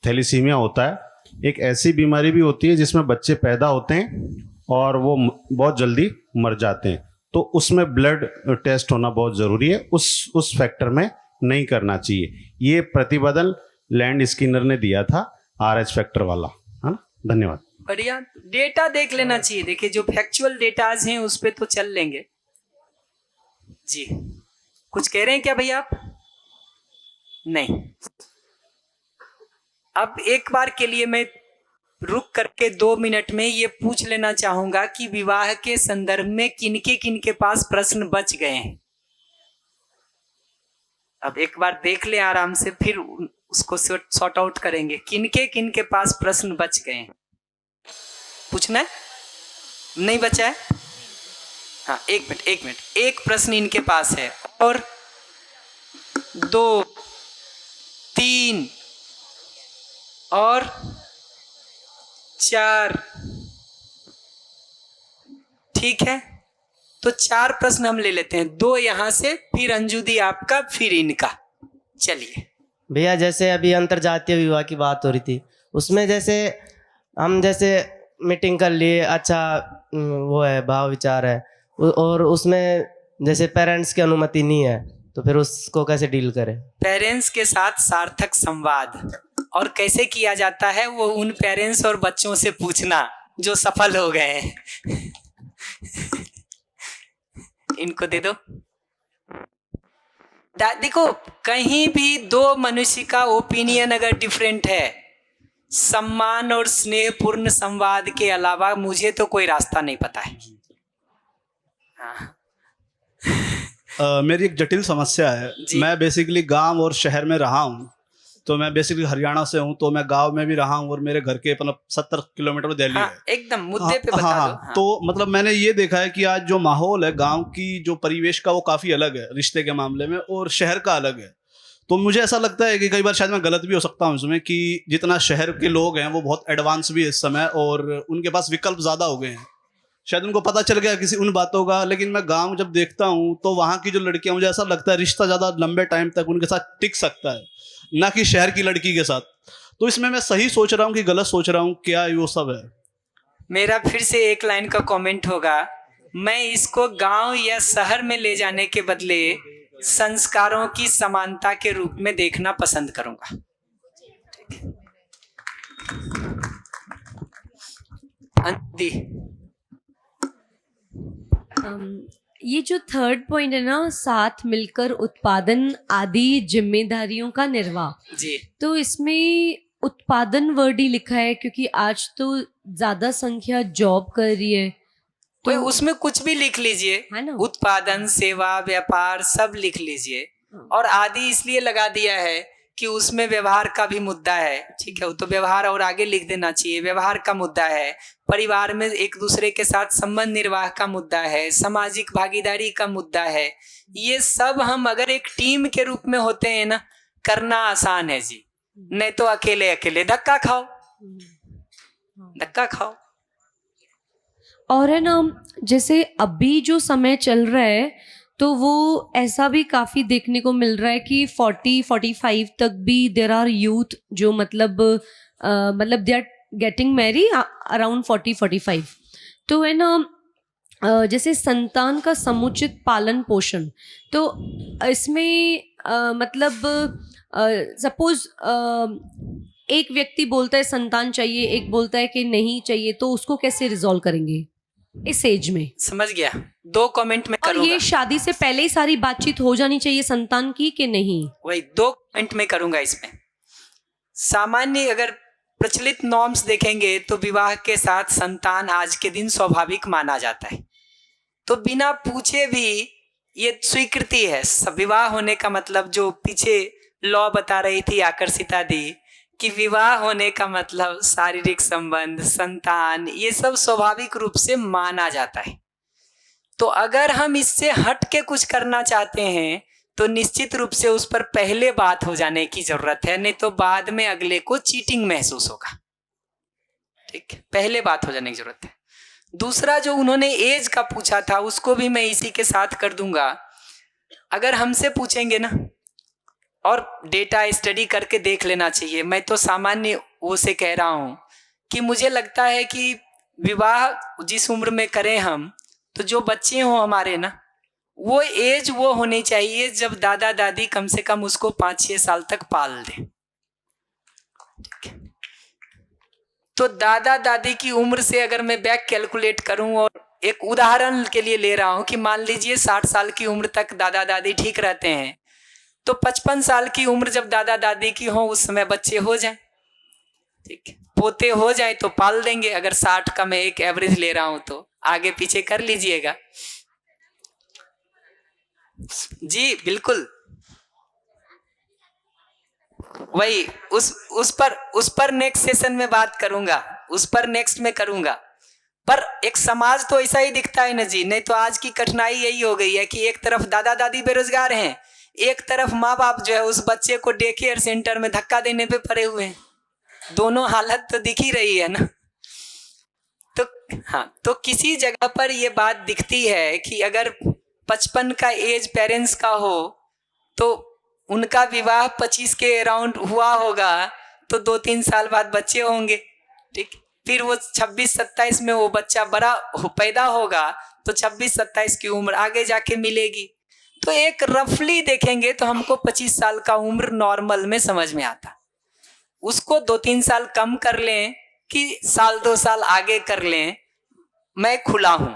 थैलेसीमिया होता है, एक ऐसी बीमारी भी होती है जिसमें बच्चे पैदा होते हैं और वो बहुत जल्दी मर जाते हैं, तो उसमें ब्लड टेस्ट होना बहुत ज़रूरी है। उस फैक्टर में नहीं करना चाहिए। ये प्रतिबदल लैंड स्किनर ने दिया था, RH फैक्टर वाला, है ना। धन्यवाद। बढ़िया, डेटा देख लेना चाहिए। देखिए जो फैक्चुअल डेटाज हैं उस पे तो चल लेंगे जी। कुछ कह रहे हैं क्या भैया आप? नहीं। अब एक बार के लिए मैं रुक करके 2 मिनट में ये पूछ लेना चाहूंगा कि विवाह के संदर्भ में किनके पास प्रश्न बच गए हैं। अब एक बार देख ले आराम से, फिर उसको सॉर्ट आउट करेंगे। किनके पास प्रश्न बच गए हैं? पूछना है? नहीं बचा है? हाँ, एक मिनट। एक प्रश्न इनके पास है, और 2, 3 और 4। ठीक है, तो 4 प्रश्न हम ले लेते हैं। 2 यहाँ से, फिर अंजू दी आपका, फिर इनका। चलिए भैया, जैसे अभी अंतरजातीय विवाह की बात हो रही थी, उसमें जैसे हम मीटिंग कर लिए, अच्छा वो है, भाव विचार है, और उसमें जैसे पेरेंट्स की अनुमति नहीं है, तो फिर उसको कैसे डील करें? पेरेंट्स के साथ सार्थक संवाद, और कैसे किया जाता है वो उन पेरेंट्स और बच्चों से पूछना जो सफल हो गए हैं। इनको दे दो। देखो, कहीं भी 2 मनुष्य का ओपिनियन अगर डिफरेंट है, सम्मान और स्नेहपूर्ण संवाद के अलावा मुझे तो कोई रास्ता नहीं पता है। मेरी एक जटिल समस्या है। मैं बेसिकली गांव और शहर में रहा हूँ, तो मैं बेसिकली हरियाणा से हूँ, तो मैं गांव में भी रहा हूँ, और मेरे घर के मतलब 70 किलोमीटर दिल्ली है। एकदम मुद्दे पे बता दो। तो मतलब मैंने ये देखा है कि आज जो माहौल है गांव की, जो परिवेश का, वो काफी अलग है रिश्ते के मामले में, और शहर का अलग है। तो मुझे ऐसा लगता है कि कई बार शायद मैं गलत भी हो सकता हूँ इसमें, कि जितना शहर के लोग हैं वो बहुत एडवांस भी है इस समय, और उनके पास विकल्प ज्यादा हो गए हैं, शायद उनको पता चल गया किसी उन बातों का। लेकिन मैं गांव जब देखता हूँ तो वहाँ की जो लड़कियां, मुझे ऐसा लगता है रिश्ता ज़्यादा लंबे टाइम तक उनके साथ टिक सकता है, ना कि शहर की लड़की के साथ। तो इसमें मैं सही सोच रहा हूँ कि गलत सोच रहा हूँ, क्या वो सब है? मेरा फिर से एक लाइन का कमेंट होगा, मैं इसको गांव या शहर में ले जाने के बदले संस्कारों की समानता के रूप में देखना पसंद करूंगा। ये जो थर्ड पॉइंट है ना, साथ मिलकर उत्पादन आदि जिम्मेदारियों का निर्वाह जी, तो इसमें उत्पादन वर्ड ही लिखा है, क्योंकि आज तो ज्यादा संख्या जॉब कर रही है, तो उसमें कुछ भी लिख लीजिए, है ना, उत्पादन, सेवा, व्यापार सब लिख लीजिए। और आदि इसलिए लगा दिया है कि उसमें व्यवहार का भी मुद्दा है, ठीक है, वो तो व्यवहार और आगे लिख देना चाहिए, व्यवहार का मुद्दा है, परिवार में एक दूसरे के साथ संबंध निर्वाह का मुद्दा है, सामाजिक भागीदारी का मुद्दा है। ये सब हम अगर एक टीम के रूप में होते हैं ना, करना आसान है जी, नहीं तो अकेले अकेले धक्का खाओ, धक्का खाओ। और है ना, जैसे अभी जो समय चल रहा है तो वो ऐसा भी काफ़ी देखने को मिल रहा है कि 40-45 तक भी देर आर यूथ जो मतलब they are getting marry around 40-45। तो है ना, जैसे संतान का समुचित पालन पोषण, तो इसमें मतलब सपोज एक व्यक्ति बोलता है संतान चाहिए, एक बोलता है कि नहीं चाहिए, तो उसको कैसे रिजॉल्व करेंगे इस एज में? समझ गया, 2 कमेंट में और करूंगा। ये शादी से पहले ही सारी बातचीत हो जानी चाहिए संतान की कि नहीं? वही 2 कमेंट में करूंगा इसमें। सामान्य अगर प्रचलित नॉर्म्स देखेंगे तो विवाह के साथ संतान आज के दिन स्वाभाविक माना जाता है, तो बिना पूछे भी ये स्वीकृति है। विवाह होने का मतलब जो पीछे लॉ बता रही थी आकर्षिता दी कि विवाह होने का मतलब शारीरिक संबंध, संतान, ये सब स्वाभाविक रूप से माना जाता है। तो अगर हम इससे हट के कुछ करना चाहते हैं तो निश्चित रूप से उस पर पहले बात हो जाने की जरूरत है, नहीं तो बाद में अगले को चीटिंग महसूस होगा। ठीक, पहले बात हो जाने की जरूरत है। दूसरा जो उन्होंने एज का पूछा था उसको भी मैं इसी के साथ कर दूंगा। अगर हमसे पूछेंगे ना, और डेटा स्टडी करके देख लेना चाहिए, मैं तो सामान्य वो से कह रहा हूँ कि मुझे लगता है कि विवाह जिस उम्र में करें हम, तो जो बच्चे हों हमारे ना, वो एज वो होनी चाहिए जब दादा दादी कम से कम उसको 5-6 साल तक पाल दें। तो दादा दादी की उम्र से अगर मैं बैक कैलकुलेट करूं, और एक उदाहरण के लिए ले रहा हूं कि मान लीजिए 60 साल की उम्र तक दादा दादी ठीक रहते हैं, तो 55 साल की उम्र जब दादा दादी की हो उस समय बच्चे हो जाएं, ठीक, पोते हो जाए तो पाल देंगे। अगर 60 का मैं एक एवरेज ले रहा हूं तो आगे पीछे कर लीजिएगा। जी बिल्कुल, वही उस पर नेक्स्ट सेशन में बात करूंगा, उस पर नेक्स्ट में करूंगा। पर एक समाज तो ऐसा ही दिखता है ना जी, नहीं तो आज की कठिनाई यही हो गई है कि एक तरफ दादा दादी बेरोजगार हैं, एक तरफ माँ बाप जो है उस बच्चे को डे केयर सेंटर में धक्का देने पे पड़े हुए हैं। दोनों हालत तो दिख ही रही है ना। तो हाँ, तो किसी जगह पर ये बात दिखती है कि अगर 55 का एज पेरेंट्स का हो तो उनका विवाह 25 के अराउंड हुआ होगा, तो 2-3 साल बाद बच्चे होंगे, ठीक, फिर वो 26-27 में वो बच्चा पैदा होगा, तो 26-27 की उम्र आगे जाके मिलेगी। तो एक रफली देखेंगे तो हमको 25 साल का उम्र नॉर्मल में समझ में आता। उसको 2-3 साल कम कर लें कि 1-2 साल आगे कर लें, मैं खुला हूं।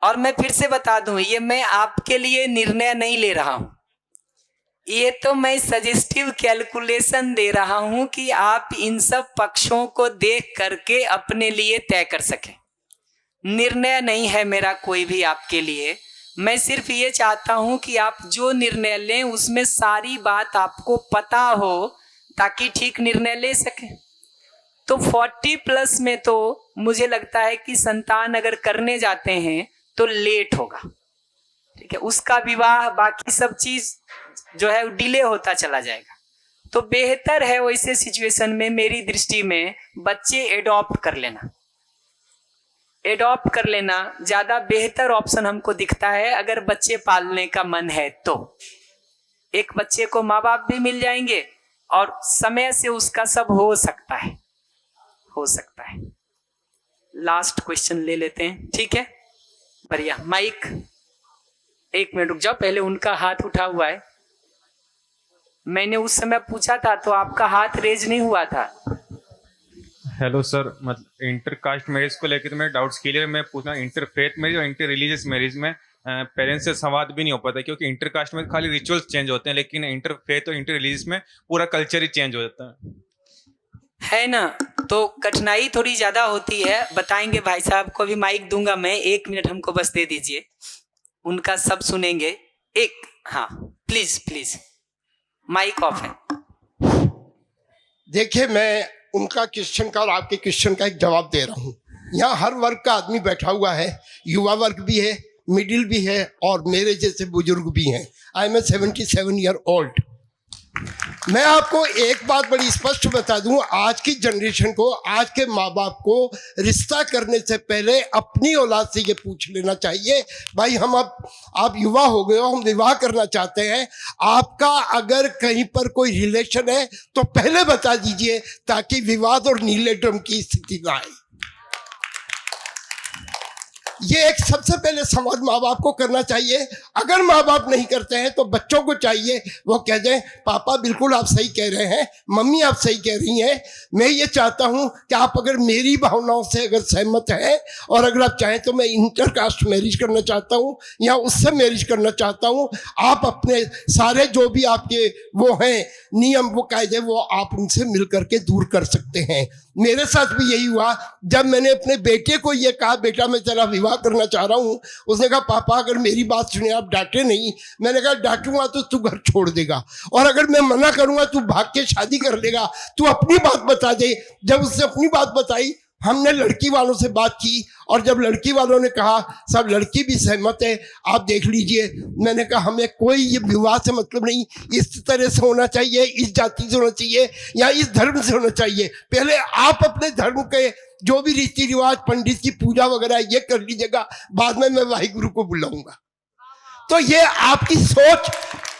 और मैं फिर से बता दूं, ये मैं आपके लिए निर्णय नहीं ले रहा हूं, ये तो मैं सजेस्टिव कैलकुलेशन दे रहा हूं कि आप इन सब पक्षों को देख करके अपने लिए तय कर सकें। निर्णय नहीं है मेरा कोई भी आपके लिए, मैं सिर्फ ये चाहता हूं कि आप जो निर्णय लें उसमें सारी बात आपको पता हो ताकि ठीक निर्णय ले सकें। तो 40+ में तो मुझे लगता है कि संतान अगर करने जाते हैं तो लेट होगा, ठीक है, उसका विवाह बाकी सब चीज जो है डिले होता चला जाएगा। तो बेहतर है वैसे सिचुएशन में मेरी दृष्टि में बच्चे एडॉप्ट कर लेना ज्यादा बेहतर ऑप्शन हमको दिखता है। अगर बच्चे पालने का मन है तो एक बच्चे को माँ बाप भी मिल जाएंगे और समय से उसका सब हो सकता है। लास्ट क्वेश्चन ले लेते हैं, ठीक है, बढ़िया। माइक 1 मिनट रुक जाओ, पहले उनका हाथ उठा हुआ है, मैंने उस समय पूछा था तो आपका हाथ रेज नहीं हुआ था। हेलो सर, मतलब इंटर कास्ट मैरिज को लेकर तो मेरे डाउट्स क्लियर। मैं पूछना, इंटर फेथ मैरिज और इंटर रिलीजियस मैरिज में पेरेंट्स से संवाद भी नहीं हो पाता, क्योंकि इंटर कास्ट में खाली रिचुअल्स चेंज होते हैं, लेकिन इंटर फेथ और इंटर रिलीजियस में पूरा कल्चर ही चेंज हो जाता है ना। तो कठिनाई थोड़ी ज्यादा होती है, बताएंगे भाई साहब को भी माइक दूंगा मैं, 1 मिनट हमको बस दे दीजिए, उनका सब सुनेंगे। हाँ प्लीज माइक ऑफ है। देखिए, मैं उनका क्वेश्चन का और आपके क्वेश्चन का एक जवाब दे रहा हूँ। यहाँ हर वर्ग का आदमी बैठा हुआ है, युवा वर्ग भी है, मिडिल भी है और मेरे जैसे बुजुर्ग भी हैं। I am a 77 year old. मैं आपको एक बात बड़ी स्पष्ट बता दूं, आज की जनरेशन को, आज के माँ बाप को रिश्ता करने से पहले अपनी औलाद से ये पूछ लेना चाहिए, भाई हम अब आप युवा हो गए हो, हम विवाह करना चाहते हैं, आपका अगर कहीं पर कोई रिलेशन है तो पहले बता दीजिए, ताकि विवाद और नीले ड्रम की स्थिति ना आए। ये एक सबसे पहले सवाल माँ बाप को करना चाहिए। अगर माँ बाप नहीं करते हैं तो बच्चों को चाहिए वो कह दें, पापा बिल्कुल आप सही कह रहे हैं, मम्मी आप सही कह रही हैं, मैं ये चाहता हूँ कि आप अगर मेरी भावनाओं से अगर सहमत हैं और अगर आप चाहें तो मैं इंटरकास्ट मैरिज करना चाहता हूँ या उससे मैरिज करना चाहता हूँ। आप अपने सारे जो भी आपके वो हैं नियम, वो कायदे, वो आप उनसे मिल करके दूर कर सकते हैं। मेरे साथ भी यही हुआ। जब मैंने अपने बेटे को ये कहा, बेटा मैं तेरा विवाह करना चाह रहा हूँ, उसने कहा पापा अगर मेरी बात सुने आप डांटे नहीं। मैंने कहा डांटूंगा तो तू घर छोड़ देगा, और अगर मैं मना करूंगा तू भाग के शादी कर लेगा, तू अपनी बात बता दे। जब उसने अपनी बात बताई, हमने लड़की वालों से बात की, और जब लड़की वालों ने कहा सब लड़की भी सहमत है, आप देख लीजिए। मैंने कहा हमें कोई ये विवाह से मतलब नहीं, इस तरह से होना चाहिए, इस जाति से होना चाहिए या इस धर्म से होना चाहिए। पहले आप अपने धर्म के जो भी रीति रिवाज, पंडित की पूजा वगैरह ये कर लीजिएगा, बाद में मैं वाहिगुरु को बुलाऊंगा। तो ये आपकी सोच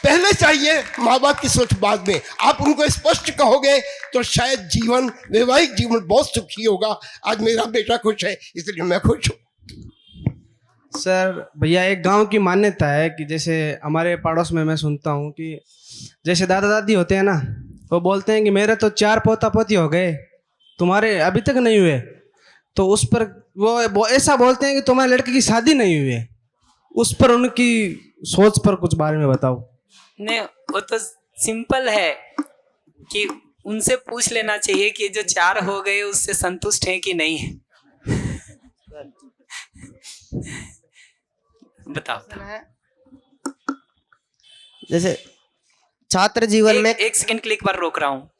पहले चाहिए, माँ बाप की सोच बाद में। आप उनको स्पष्ट कहोगे तो शायद जीवन, वैवाहिक जीवन बहुत सुखी होगा। आज मेरा बेटा खुश है इसलिए मैं खुश हूँ। सर भैया, एक गांव की मान्यता है कि जैसे हमारे पड़ोस में मैं सुनता हूँ कि जैसे दादा दादी होते हैं ना, वो बोलते हैं कि मेरे तो 4 पोता पोती हो गए, तुम्हारे अभी तक नहीं हुए। तो उस पर वो ऐसा बोलते हैं कि तुम्हारे लड़के की शादी नहीं हुई है। उस पर उनकी सोच पर कुछ बारे में बताओ। नहीं, वो तो सिंपल है कि उनसे पूछ लेना चाहिए कि जो 4 हो गए उससे संतुष्ट हैं कि नहीं है। बताओ। जैसे छात्र जीवन में एक सेकंड के लिए एक बार रोक रहा हूँ।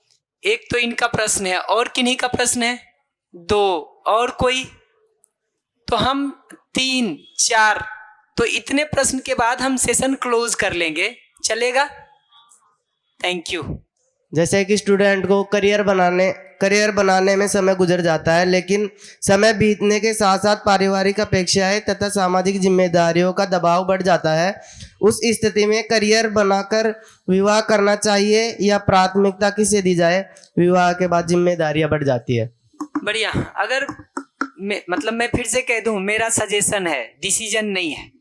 एक तो इनका प्रश्न है, और किन्हीं का प्रश्न है 2, और कोई? तो हम 3, 4, तो इतने प्रश्न के बाद हम सेशन क्लोज कर लेंगे, चलेगा? Thank you. जैसे कि स्टूडेंट को करियर बनाने में समय गुजर जाता है, लेकिन समय बीतने के साथ साथ पारिवारिक अपेक्षाएं तथा सामाजिक जिम्मेदारियों का दबाव बढ़ जाता है। उस स्थिति में करियर बनाकर विवाह करना चाहिए या प्राथमिकता किसे दी जाए? विवाह के बाद जिम्मेदारियां बढ़ जाती है। बढ़िया। अगर मैं फिर से कह दूं, मेरा सजेशन है, डिसीजन नहीं है।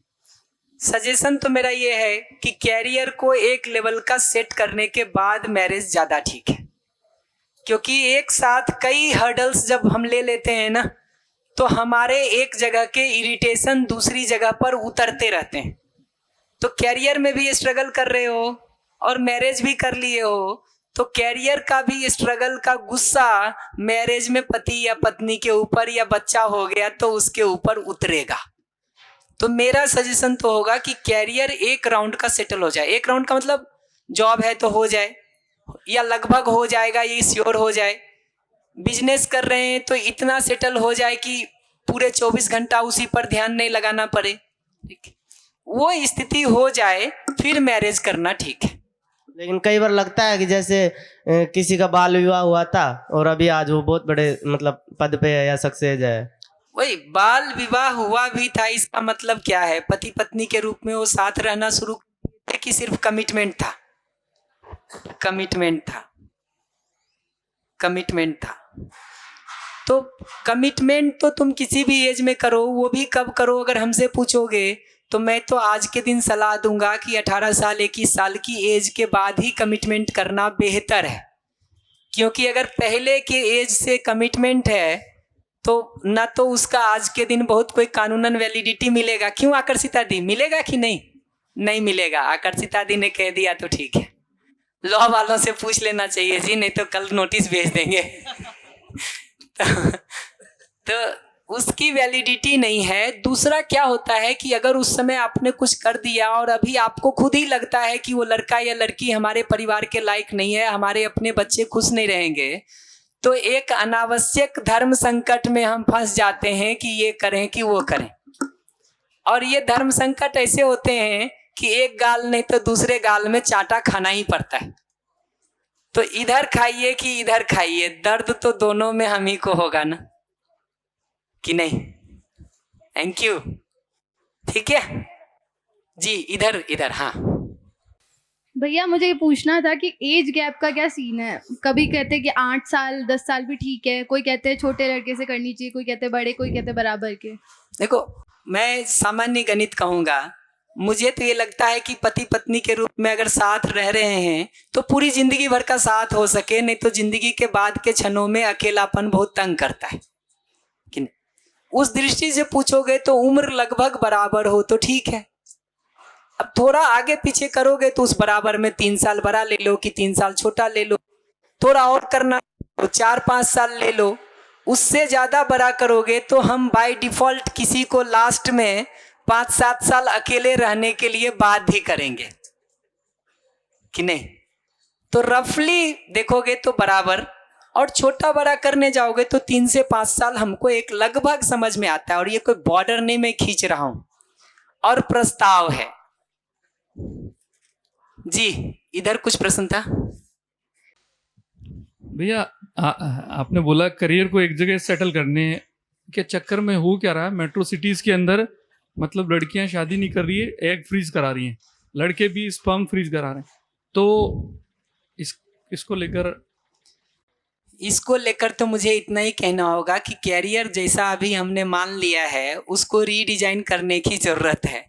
सजेशन तो मेरा ये है कि कैरियर को एक लेवल का सेट करने के बाद मैरिज ज़्यादा ठीक है, क्योंकि एक साथ कई हर्डल्स जब हम ले लेते हैं ना, तो हमारे एक जगह के इरिटेशन दूसरी जगह पर उतरते रहते हैं। तो कैरियर में भी स्ट्रगल कर रहे हो और मैरिज भी कर लिए हो, तो कैरियर का भी स्ट्रगल का गुस्सा मैरिज में पति या पत्नी के ऊपर, या बच्चा हो गया तो उसके ऊपर उतरेगा। तो मेरा सजेशन तो होगा कि कैरियर एक राउंड का सेटल हो जाए। एक राउंड का मतलब जॉब है तो हो जाए, या लगभग हो जाएगा, ये श्योर हो जाए। बिजनेस कर रहे हैं तो इतना सेटल हो जाए कि पूरे 24 घंटा उसी पर ध्यान नहीं लगाना पड़े। ठीक, वो स्थिति हो जाए फिर मैरिज करना ठीक है। लेकिन कई बार लगता है कि जैसे किसी का बाल विवाह हुआ था और अभी आज वो बहुत बड़े मतलब पद पे है या सक्सेस है। वही बाल विवाह हुआ भी था, इसका मतलब क्या है? पति पत्नी के रूप में वो साथ रहना शुरू किए कि सिर्फ कमिटमेंट था? कमिटमेंट था। तो कमिटमेंट तो तुम किसी भी एज में करो, वो भी कब करो अगर हमसे पूछोगे तो मैं तो आज के दिन सलाह दूंगा कि 18 साल 21 साल की एज के बाद ही कमिटमेंट करना बेहतर है। क्योंकि अगर पहले के एज से कमिटमेंट है तो ना तो उसका आज के दिन बहुत कोई कानूनन वैलिडिटी मिलेगा। क्यों आकर्षिता दी? मिलेगा कि नहीं? नहीं मिलेगा। आकर्षिता दी ने कह दिया तो ठीक है, लॉ वालों से पूछ लेना चाहिए जी, नहीं तो कल नोटिस भेज देंगे। तो उसकी वैलिडिटी नहीं है। दूसरा क्या होता है कि अगर उस समय आपने कुछ कर दिया और अभी आपको खुद ही लगता है कि वो लड़का या लड़की हमारे परिवार के लायक नहीं है, हमारे अपने बच्चे खुश नहीं रहेंगे, तो एक अनावश्यक धर्म संकट में हम फंस जाते हैं कि ये करें कि वो करें। और ये धर्म संकट ऐसे होते हैं कि एक गाल नहीं तो दूसरे गाल में चाटा खाना ही पड़ता है। तो इधर खाइए कि इधर खाइए, दर्द तो दोनों में हम ही को होगा ना, कि नहीं? Thank you. ठीक है जी, इधर इधर। हाँ भैया मुझे ये पूछना था कि एज गैप का क्या सीन है। कभी कहते हैं कि 8 साल 10 साल भी ठीक है, कोई कहते हैं छोटे लड़के से करनी चाहिए, कोई कहते हैं बड़े, कोई कहते हैं बराबर के। देखो, मैं सामान्य गणित कहूँगा। मुझे तो ये लगता है कि पति पत्नी के रूप में अगर साथ रह रहे हैं तो पूरी जिंदगी भर का साथ हो सके, नहीं तो जिंदगी के बाद के क्षणों में अकेलापन बहुत तंग करता है कि नहीं? उस दृष्टि से पूछोगे तो उम्र लगभग बराबर हो तो ठीक है। अब थोड़ा आगे पीछे करोगे तो उस बराबर में 3 साल बड़ा ले लो कि 3 साल छोटा ले लो, थोड़ा और करना तो 4-5 साल ले लो। उससे ज्यादा बड़ा करोगे तो हम बाय डिफॉल्ट किसी को लास्ट में 5-7 साल अकेले रहने के लिए बाध्य करेंगे कि नहीं? तो रफली देखोगे तो बराबर, और छोटा बड़ा करने जाओगे तो 3 से 5 साल हमको एक लगभग समझ में आता है। और ये कोई बॉर्डर नहीं मैं खींच रहा हूं, और प्रस्ताव है जी। इधर कुछ प्रश्न था भैया। आपने बोला करियर को एक जगह सेटल करने के चक्कर में हो क्या रहा है, मेट्रो सिटीज के अंदर मतलब लड़कियां शादी नहीं कर रही है, एग फ्रीज करा रही हैं, लड़के भी स्पर्म फ्रीज करा रहे हैं। तो इसको लेकर तो मुझे इतना ही कहना होगा कि कैरियर जैसा अभी हमने मान लिया है उसको रीडिजाइन करने की जरूरत है।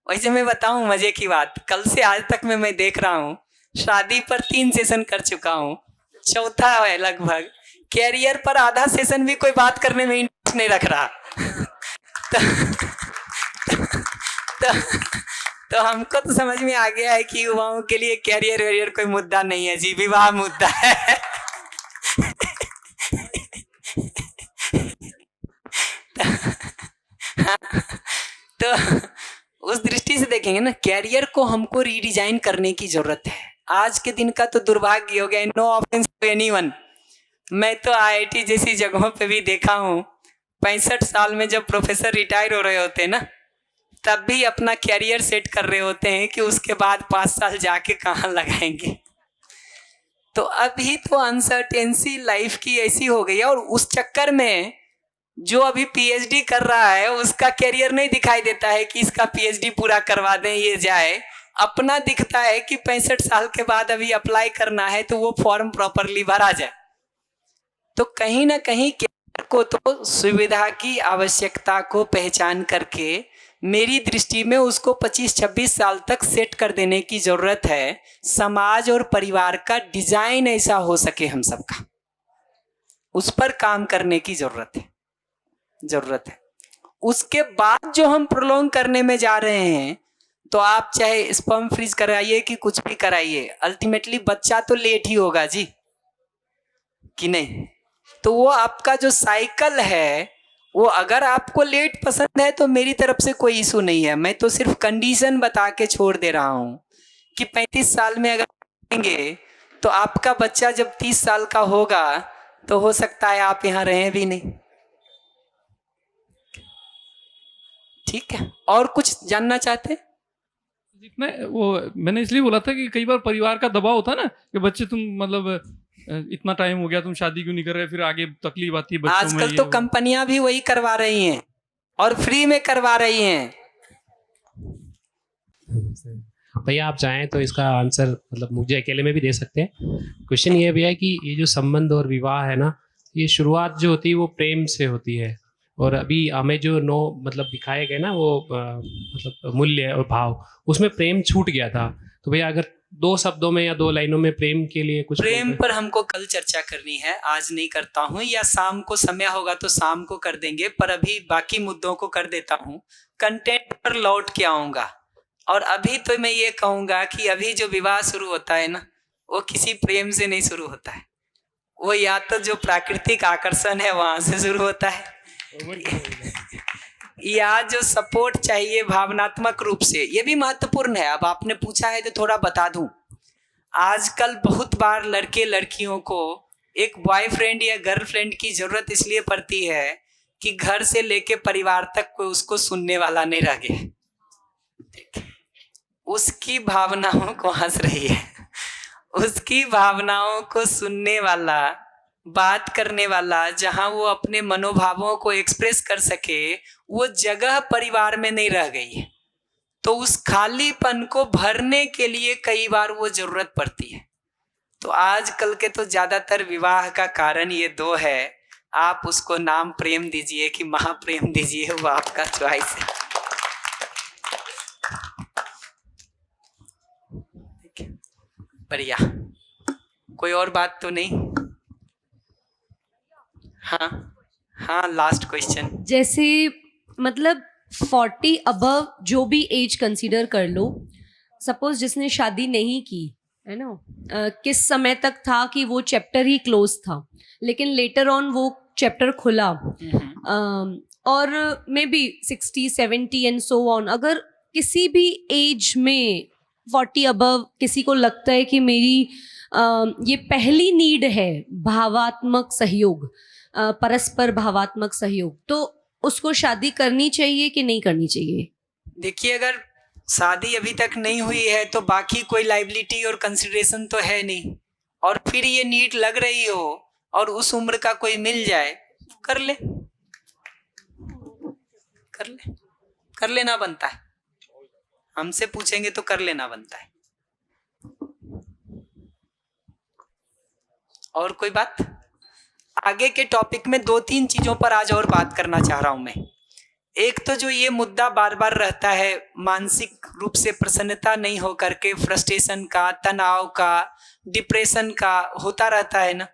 वैसे मैं बताऊं मजे की बात, कल से आज तक में मैं देख रहा हूं शादी पर 3 सेशन कर चुका हूं, चौथा है लगभग। कैरियर पर आधा सेशन भी कोई बात करने में इंटरेस्ट नहीं रख रहा। तो हमको तो समझ में आ गया है कि युवाओं के लिए कैरियर वेरियर कोई मुद्दा नहीं है जी, विवाह मुद्दा है। तो उस दृष्टि से देखेंगे ना, कैरियर को हमको रीडिजाइन करने की जरूरत है। आज के दिन का तो दुर्भाग्य हो गया, नो ऑफेंस टू एनीवन। मैं तो आईआईटी जैसी जगहों पे भी देखा हूँ 65 साल में जब प्रोफेसर रिटायर हो रहे होते हैं ना, तब भी अपना कैरियर सेट कर रहे होते हैं कि उसके बाद 5 साल जाके कहाँ लगाएंगे। तो अभी तो अनसर्टेंसी लाइफ की ऐसी हो गई है, और उस चक्कर में जो अभी पीएचडी कर रहा है उसका कैरियर नहीं दिखाई देता है कि इसका पीएचडी पूरा करवा दें ये जाए। अपना दिखता है कि 65 साल के बाद अभी अप्लाई करना है तो वो फॉर्म प्रॉपरली भरा जाए। तो कहीं ना कहीं कैरियर को तो सुविधा की आवश्यकता को पहचान करके मेरी दृष्टि में उसको 25-26 साल तक सेट कर देने की जरूरत है। समाज और परिवार का डिजाइन ऐसा हो सके हम सबका, उस पर काम करने की जरूरत है। उसके बाद जो हम प्रोलॉन्ग करने में जा रहे हैं, तो आप चाहे स्पर्म फ्रीज कराइए कि कुछ भी कराइए, अल्टीमेटली बच्चा तो लेट ही होगा जी, कि नहीं? तो वो आपका जो साइकिल है वो अगर आपको लेट पसंद है तो मेरी तरफ से कोई इशू नहीं है। मैं तो सिर्फ कंडीशन बता के छोड़ दे रहा हूं कि 35 साल में अगर करेंगे तो आपका बच्चा जब 30 साल का होगा तो हो सकता है आप यहाँ रहें भी नहीं। ठीक है, और कुछ जानना चाहते? मैंने इसलिए बोला था कि कई बार परिवार का दबाव होता है ना कि बच्चे तुम मतलब इतना टाइम हो गया तुम शादी क्यों नहीं कर रहे, फिर आगे तकलीफ आती है बच्चों में। आजकल तो कंपनियां भी वही करवा रही हैं और फ्री में करवा रही हैं। भैया आप चाहें तो इसका आंसर मतलब मुझे अकेले में भी दे सकते हैं। क्वेश्चन ये भी है कि ये जो संबंध और विवाह है ना, ये शुरुआत जो होती है वो प्रेम से होती है, और अभी हमें जो मतलब दिखाए गए ना वो मतलब मूल्य और भाव, उसमें प्रेम छूट गया था। तो भैया अगर 2 शब्दों में या 2 लाइनों में प्रेम के लिए कुछ, प्रेम पर हमको कल चर्चा करनी है, आज नहीं करता हूँ, या शाम को समय होगा तो शाम को कर देंगे, पर अभी बाकी मुद्दों को कर देता हूँ। कंटेंट पर लौट के आऊंगा। और अभी तो मैं ये कहूंगा कि अभी जो विवाह शुरू होता है ना, वो किसी प्रेम से नहीं शुरू होता है, वो या तो जो प्राकृतिक आकर्षण है वहां से शुरू होता है, या जो सपोर्ट चाहिए भावनात्मक रूप से, ये भी महत्वपूर्ण है। अब आपने पूछा है तो थोड़ा बता दूं, आजकल बहुत बार लड़के लड़कियों को एक बॉयफ्रेंड या गर्लफ्रेंड की जरूरत इसलिए पड़ती है कि घर से लेके परिवार तक कोई उसको सुनने वाला नहीं रह गया। उसकी भावनाओं को हंस रही है, उसकी भावनाओं को सुनने वाला, बात करने वाला, जहां वो अपने मनोभावों को एक्सप्रेस कर सके, वो जगह परिवार में नहीं रह गई है। तो उस खालीपन को भरने के लिए कई बार वो जरूरत पड़ती है। तो आजकल के तो ज्यादातर विवाह का कारण ये दो है। आप उसको नाम प्रेम दीजिए कि महाप्रेम दीजिए, वो आपका चॉइस है। बढ़िया, कोई और बात तो नहीं? हाँ हाँ, लास्ट क्वेश्चन। जैसे मतलब 40 अबव जो भी एज कंसीडर कर लो, सपोज जिसने शादी नहीं की है ना, किस समय तक था कि वो चैप्टर ही क्लोज था, लेकिन लेटर ऑन वो चैप्टर खुला, और may be 60, 70 and so on. अगर किसी भी एज में 40 अबव किसी को लगता है कि मेरी ये पहली नीड है भावात्मक सहयोग, परस्पर भावात्मक सहयोग, तो उसको शादी करनी चाहिए कि नहीं करनी चाहिए? देखिए, अगर शादी अभी तक नहीं हुई है तो बाकी कोई लाइबिलिटी और कंसिडरेशन तो है नहीं, और फिर ये नीड लग रही हो और उस उम्र का कोई मिल जाए, कर ले, कर ले, कर लेना बनता है। हमसे पूछेंगे तो कर लेना बनता है। और कोई बात? आगे के टॉपिक में 2-3 चीजों पर आज और बात करना चाह रहा हूं मैं। एक तो जो ये मुद्दा बार बार रहता है, मानसिक रूप से प्रसन्नता नहीं हो करके फ्रस्ट्रेशन का, तनाव का, डिप्रेशन का होता रहता है ना,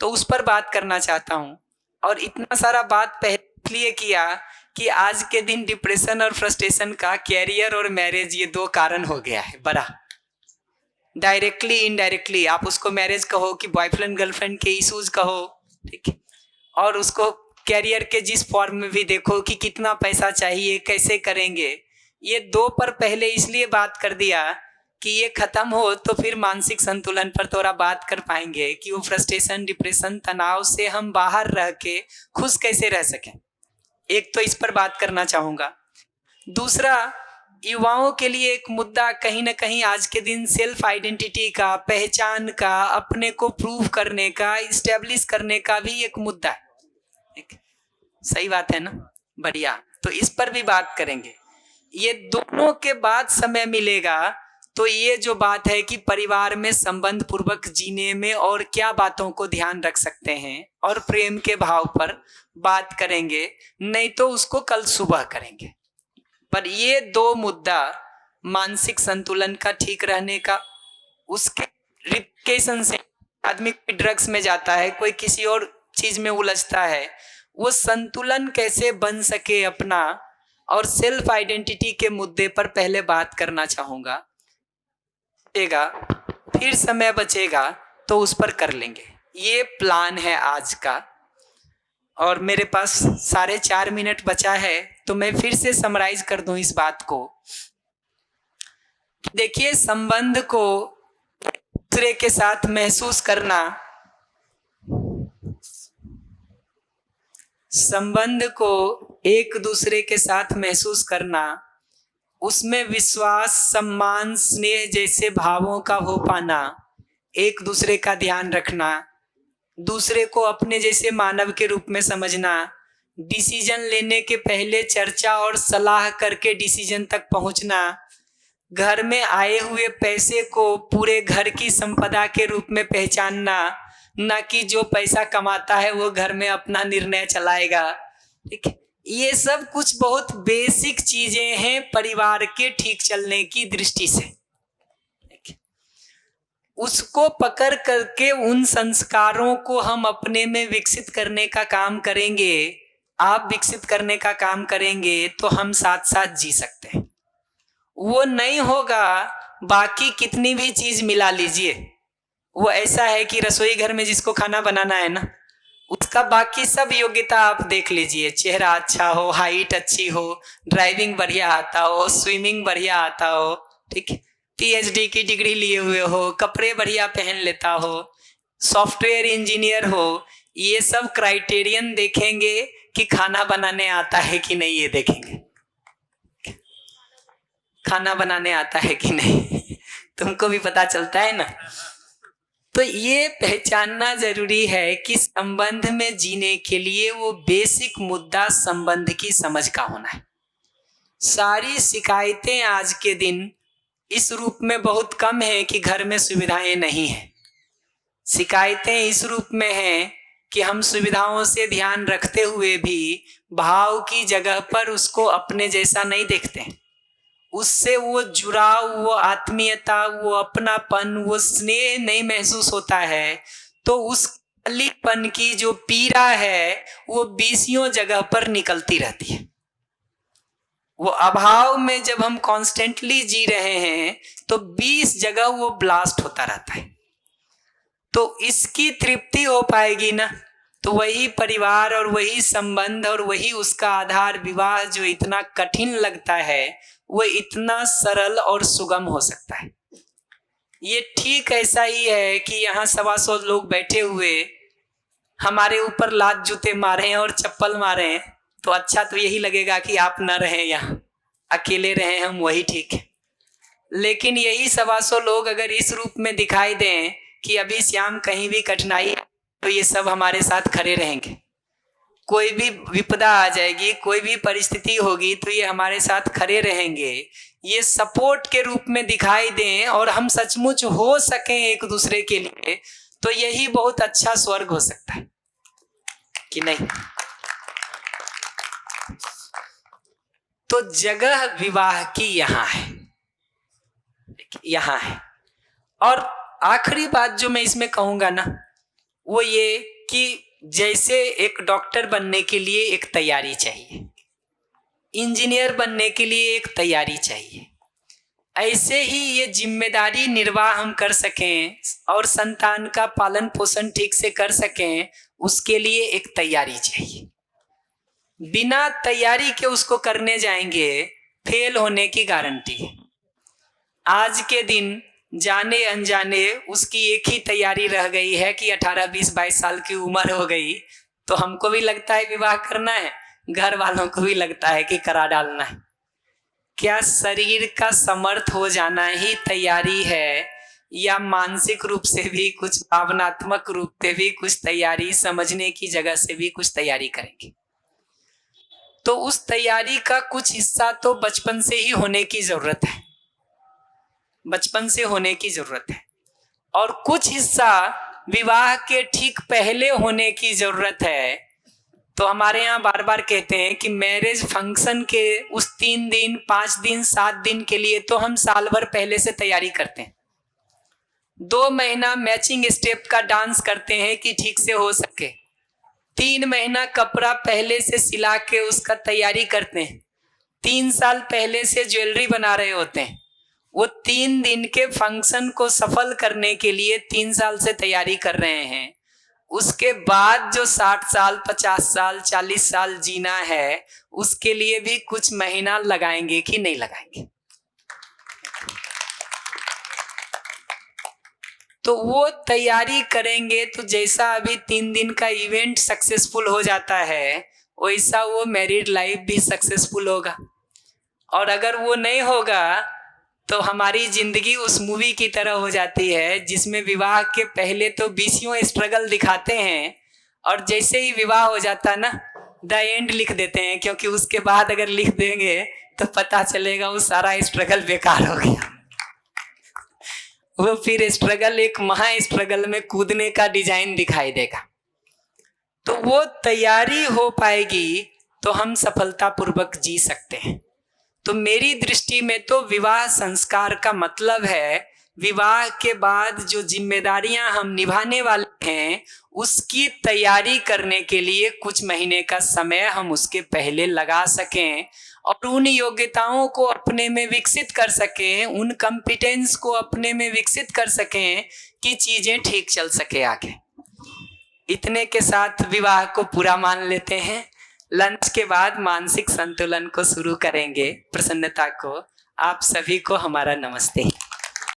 तो उस पर बात करना चाहता हूं। और इतना सारा बात पहले इसलिए किया कि आज के दिन डिप्रेशन और फ्रस्ट्रेशन का कैरियर और मैरिज, ये 2 कारण हो गया है बड़ा। डायरेक्टली इनडायरेक्टली, आप उसको मैरिज कहो कि बॉयफ्रेंड गर्लफ्रेंड के इश्यूज कहो, ठीक है, और उसको कैरियर के जिस फॉर्म में भी देखो कि कितना पैसा चाहिए, कैसे करेंगे, ये 2 पर पहले इसलिए बात कर दिया कि ये खत्म हो तो फिर मानसिक संतुलन पर थोड़ा बात कर पाएंगे कि वो फ्रस्ट्रेशन, डिप्रेशन, तनाव से हम बाहर रह के खुश कैसे रह सकें। एक तो इस पर बात करना चाहूंगा। दूसरा, युवाओं के लिए एक मुद्दा कहीं ना कहीं आज के दिन सेल्फ आइडेंटिटी का, पहचान का, अपने को प्रूव करने का, इस्टेब्लिश करने का भी एक मुद्दा है। सही बात है ना? बढ़िया, तो इस पर भी बात करेंगे। ये दोनों के बाद समय मिलेगा तो ये जो बात है कि परिवार में संबंध पूर्वक जीने में और क्या बातों को ध्यान रख सकते हैं और प्रेम के भाव पर बात करेंगे, नहीं तो उसको कल सुबह करेंगे। पर ये 2 मुद्दा, मानसिक संतुलन का ठीक रहने का, उसके रिप्लिकेशन से आदमी ड्रग्स में जाता है, कोई किसी और चीज में उलझता है, वो संतुलन कैसे बन सके अपना, और सेल्फ आइडेंटिटी के मुद्दे पर पहले बात करना चाहूंगा। फिर समय बचेगा तो उस पर कर लेंगे। ये प्लान है आज का। और मेरे पास 4.5 मिनट बचा है तो मैं फिर से समराइज कर दूं इस बात को। देखिए, संबंध को दूसरे के साथ महसूस करना, संबंध को एक दूसरे के साथ महसूस करना, उसमें विश्वास, सम्मान, स्नेह जैसे भावों का हो पाना, एक दूसरे का ध्यान रखना, दूसरे को अपने जैसे मानव के रूप में समझना, डिसीजन लेने के पहले चर्चा और सलाह करके डिसीजन तक पहुंचना, घर में आए हुए पैसे को पूरे घर की संपदा के रूप में पहचानना, न कि जो पैसा कमाता है वो घर में अपना निर्णय चलाएगा। ठीक है, ये सब कुछ बहुत बेसिक चीजें हैं परिवार के ठीक चलने की दृष्टि से। उसको पकड़ करके उन संस्कारों को हम अपने में विकसित करने का काम करेंगे, आप विकसित करने का काम करेंगे तो हम साथ साथ जी सकते हैं। वो नहीं होगा, बाकी कितनी भी चीज मिला लीजिए, वो ऐसा है कि रसोई घर में जिसको खाना बनाना है ना, उसका बाकी सब योग्यता आप देख लीजिए, चेहरा अच्छा हो, हाइट अच्छी हो, ड्राइविंग बढ़िया आता हो, स्विमिंग बढ़िया आता हो, ठीक है, पीएचडी की डिग्री लिए हुए हो, कपड़े बढ़िया पहन लेता हो, सॉफ्टवेयर इंजीनियर हो, ये सब क्राइटेरियन देखेंगे कि खाना बनाने आता है कि नहीं, ये देखेंगे खाना बनाने आता है कि नहीं तुमको भी पता चलता है ना। तो ये पहचानना जरूरी है कि संबंध में जीने के लिए वो बेसिक मुद्दा संबंध की समझ का होना है। सारी शिकायतें आज के दिन इस रूप में बहुत कम है कि घर में सुविधाएं नहीं है। शिकायतें इस रूप में हैं कि हम सुविधाओं से ध्यान रखते हुए भी भाव की जगह पर उसको अपने जैसा नहीं देखते, उससे वो जुड़ाव, वो आत्मीयता, वो अपनापन, वो स्नेह नहीं महसूस होता है। तो उस अलीपन की जो पीड़ा है वो 20 जगह पर निकलती रहती है। वो अभाव में जब हम कॉन्स्टेंटली जी रहे हैं तो 20 जगह वो ब्लास्ट होता रहता है। तो इसकी तृप्ति हो पाएगी ना, तो वही परिवार और वही संबंध और वही उसका आधार विवाह जो इतना कठिन लगता है वो इतना सरल और सुगम हो सकता है। ये ठीक ऐसा ही है कि यहाँ 125 लोग बैठे हुए हमारे ऊपर लात जूते मारे और चप्पल मारे, तो अच्छा तो यही लगेगा कि आप न रहें, यहाँ अकेले रहें हम, वही ठीक है। लेकिन यही 125 लोग अगर इस रूप में दिखाई दें कि अभी श्याम कहीं भी कठिनाई, तो ये सब हमारे साथ खड़े रहेंगे। कोई भी विपदा आ जाएगी, कोई भी परिस्थिति होगी तो ये हमारे साथ खड़े रहेंगे, ये सपोर्ट के रूप में दिखाई दें और हम सचमुच हो सकें एक दूसरे के लिए, तो यही बहुत अच्छा स्वर्ग हो सकता है कि नहीं। तो जगह विवाह की यहाँ है, यहाँ है। और आखिरी बात जो मैं इसमें कहूंगा ना वो ये कि जैसे एक डॉक्टर बनने के लिए एक तैयारी चाहिए, इंजीनियर बनने के लिए एक तैयारी चाहिए, ऐसे ही ये जिम्मेदारी निर्वाह हम कर सकें और संतान का पालन पोषण ठीक से कर सकें, उसके लिए एक तैयारी चाहिए। बिना तैयारी के उसको करने जाएंगे, फेल होने की गारंटी है। आज के दिन जाने अनजाने उसकी एक ही तैयारी रह गई है कि 18, 20, 22 साल की उम्र हो गई तो हमको भी लगता है विवाह करना है, घर वालों को भी लगता है कि करा डालना है। क्या शरीर का समर्थ हो जाना ही तैयारी है, या मानसिक रूप से भी कुछ, भावनात्मक रूप से भी कुछ तैयारी, समझने की जगह से भी कुछ तैयारी करेंगे? तो उस तैयारी का कुछ हिस्सा तो बचपन से ही होने की जरूरत है, बचपन से होने की जरूरत है, और कुछ हिस्सा विवाह के ठीक पहले होने की जरूरत है। तो हमारे यहाँ बार बार कहते हैं कि मैरिज फंक्शन के उस 3 दिन, 5 दिन, 7 दिन के लिए तो हम साल भर पहले से तैयारी करते हैं। 2 महीना मैचिंग स्टेप का डांस करते हैं कि ठीक से हो सके। 3 महीना कपड़ा पहले से सिला के उसका तैयारी करते हैं। 3 साल पहले से ज्वेलरी बना रहे होते हैं। वो 3 दिन के फंक्शन को सफल करने के लिए 3 साल से तैयारी कर रहे हैं। उसके बाद जो 60 साल, 50 साल, 40 साल जीना है, उसके लिए भी कुछ महीना लगाएंगे कि नहीं लगाएंगे? तो वो तैयारी करेंगे तो जैसा अभी 3 दिन का इवेंट सक्सेसफुल हो जाता है, वैसा वो मैरिड लाइफ भी सक्सेसफुल होगा। और अगर वो नहीं होगा तो हमारी जिंदगी उस मूवी की तरह हो जाती है जिसमें विवाह के पहले तो 20 स्ट्रगल दिखाते हैं और जैसे ही विवाह हो जाता है ना, द एंड लिख देते हैं, क्योंकि उसके बाद अगर लिख देंगे तो पता चलेगा वो सारा स्ट्रगल बेकार हो गया। वो फिर स्ट्रगल एक महा स्ट्रगल में कूदने का डिजाइन दिखाई देगा। तो वो तैयारी हो पाएगी तो हम सफलतापूर्वक जी सकते हैं। तो मेरी दृष्टि में तो विवाह संस्कार का मतलब है विवाह के बाद जो जिम्मेदारियां हम निभाने वाले हैं उसकी तैयारी करने के लिए कुछ महीने का समय हम उसके पहले लगा सकें और उन योग्यताओं को अपने में विकसित कर सकें, उन कॉम्पिटेंस को अपने में विकसित कर सकें कि चीजें ठीक चल सके आगे। इतने के साथ विवाह को पूरा मान लेते हैं। लंच के बाद मानसिक संतुलन को शुरू करेंगे, प्रसन्नता को। आप सभी को हमारा नमस्ते।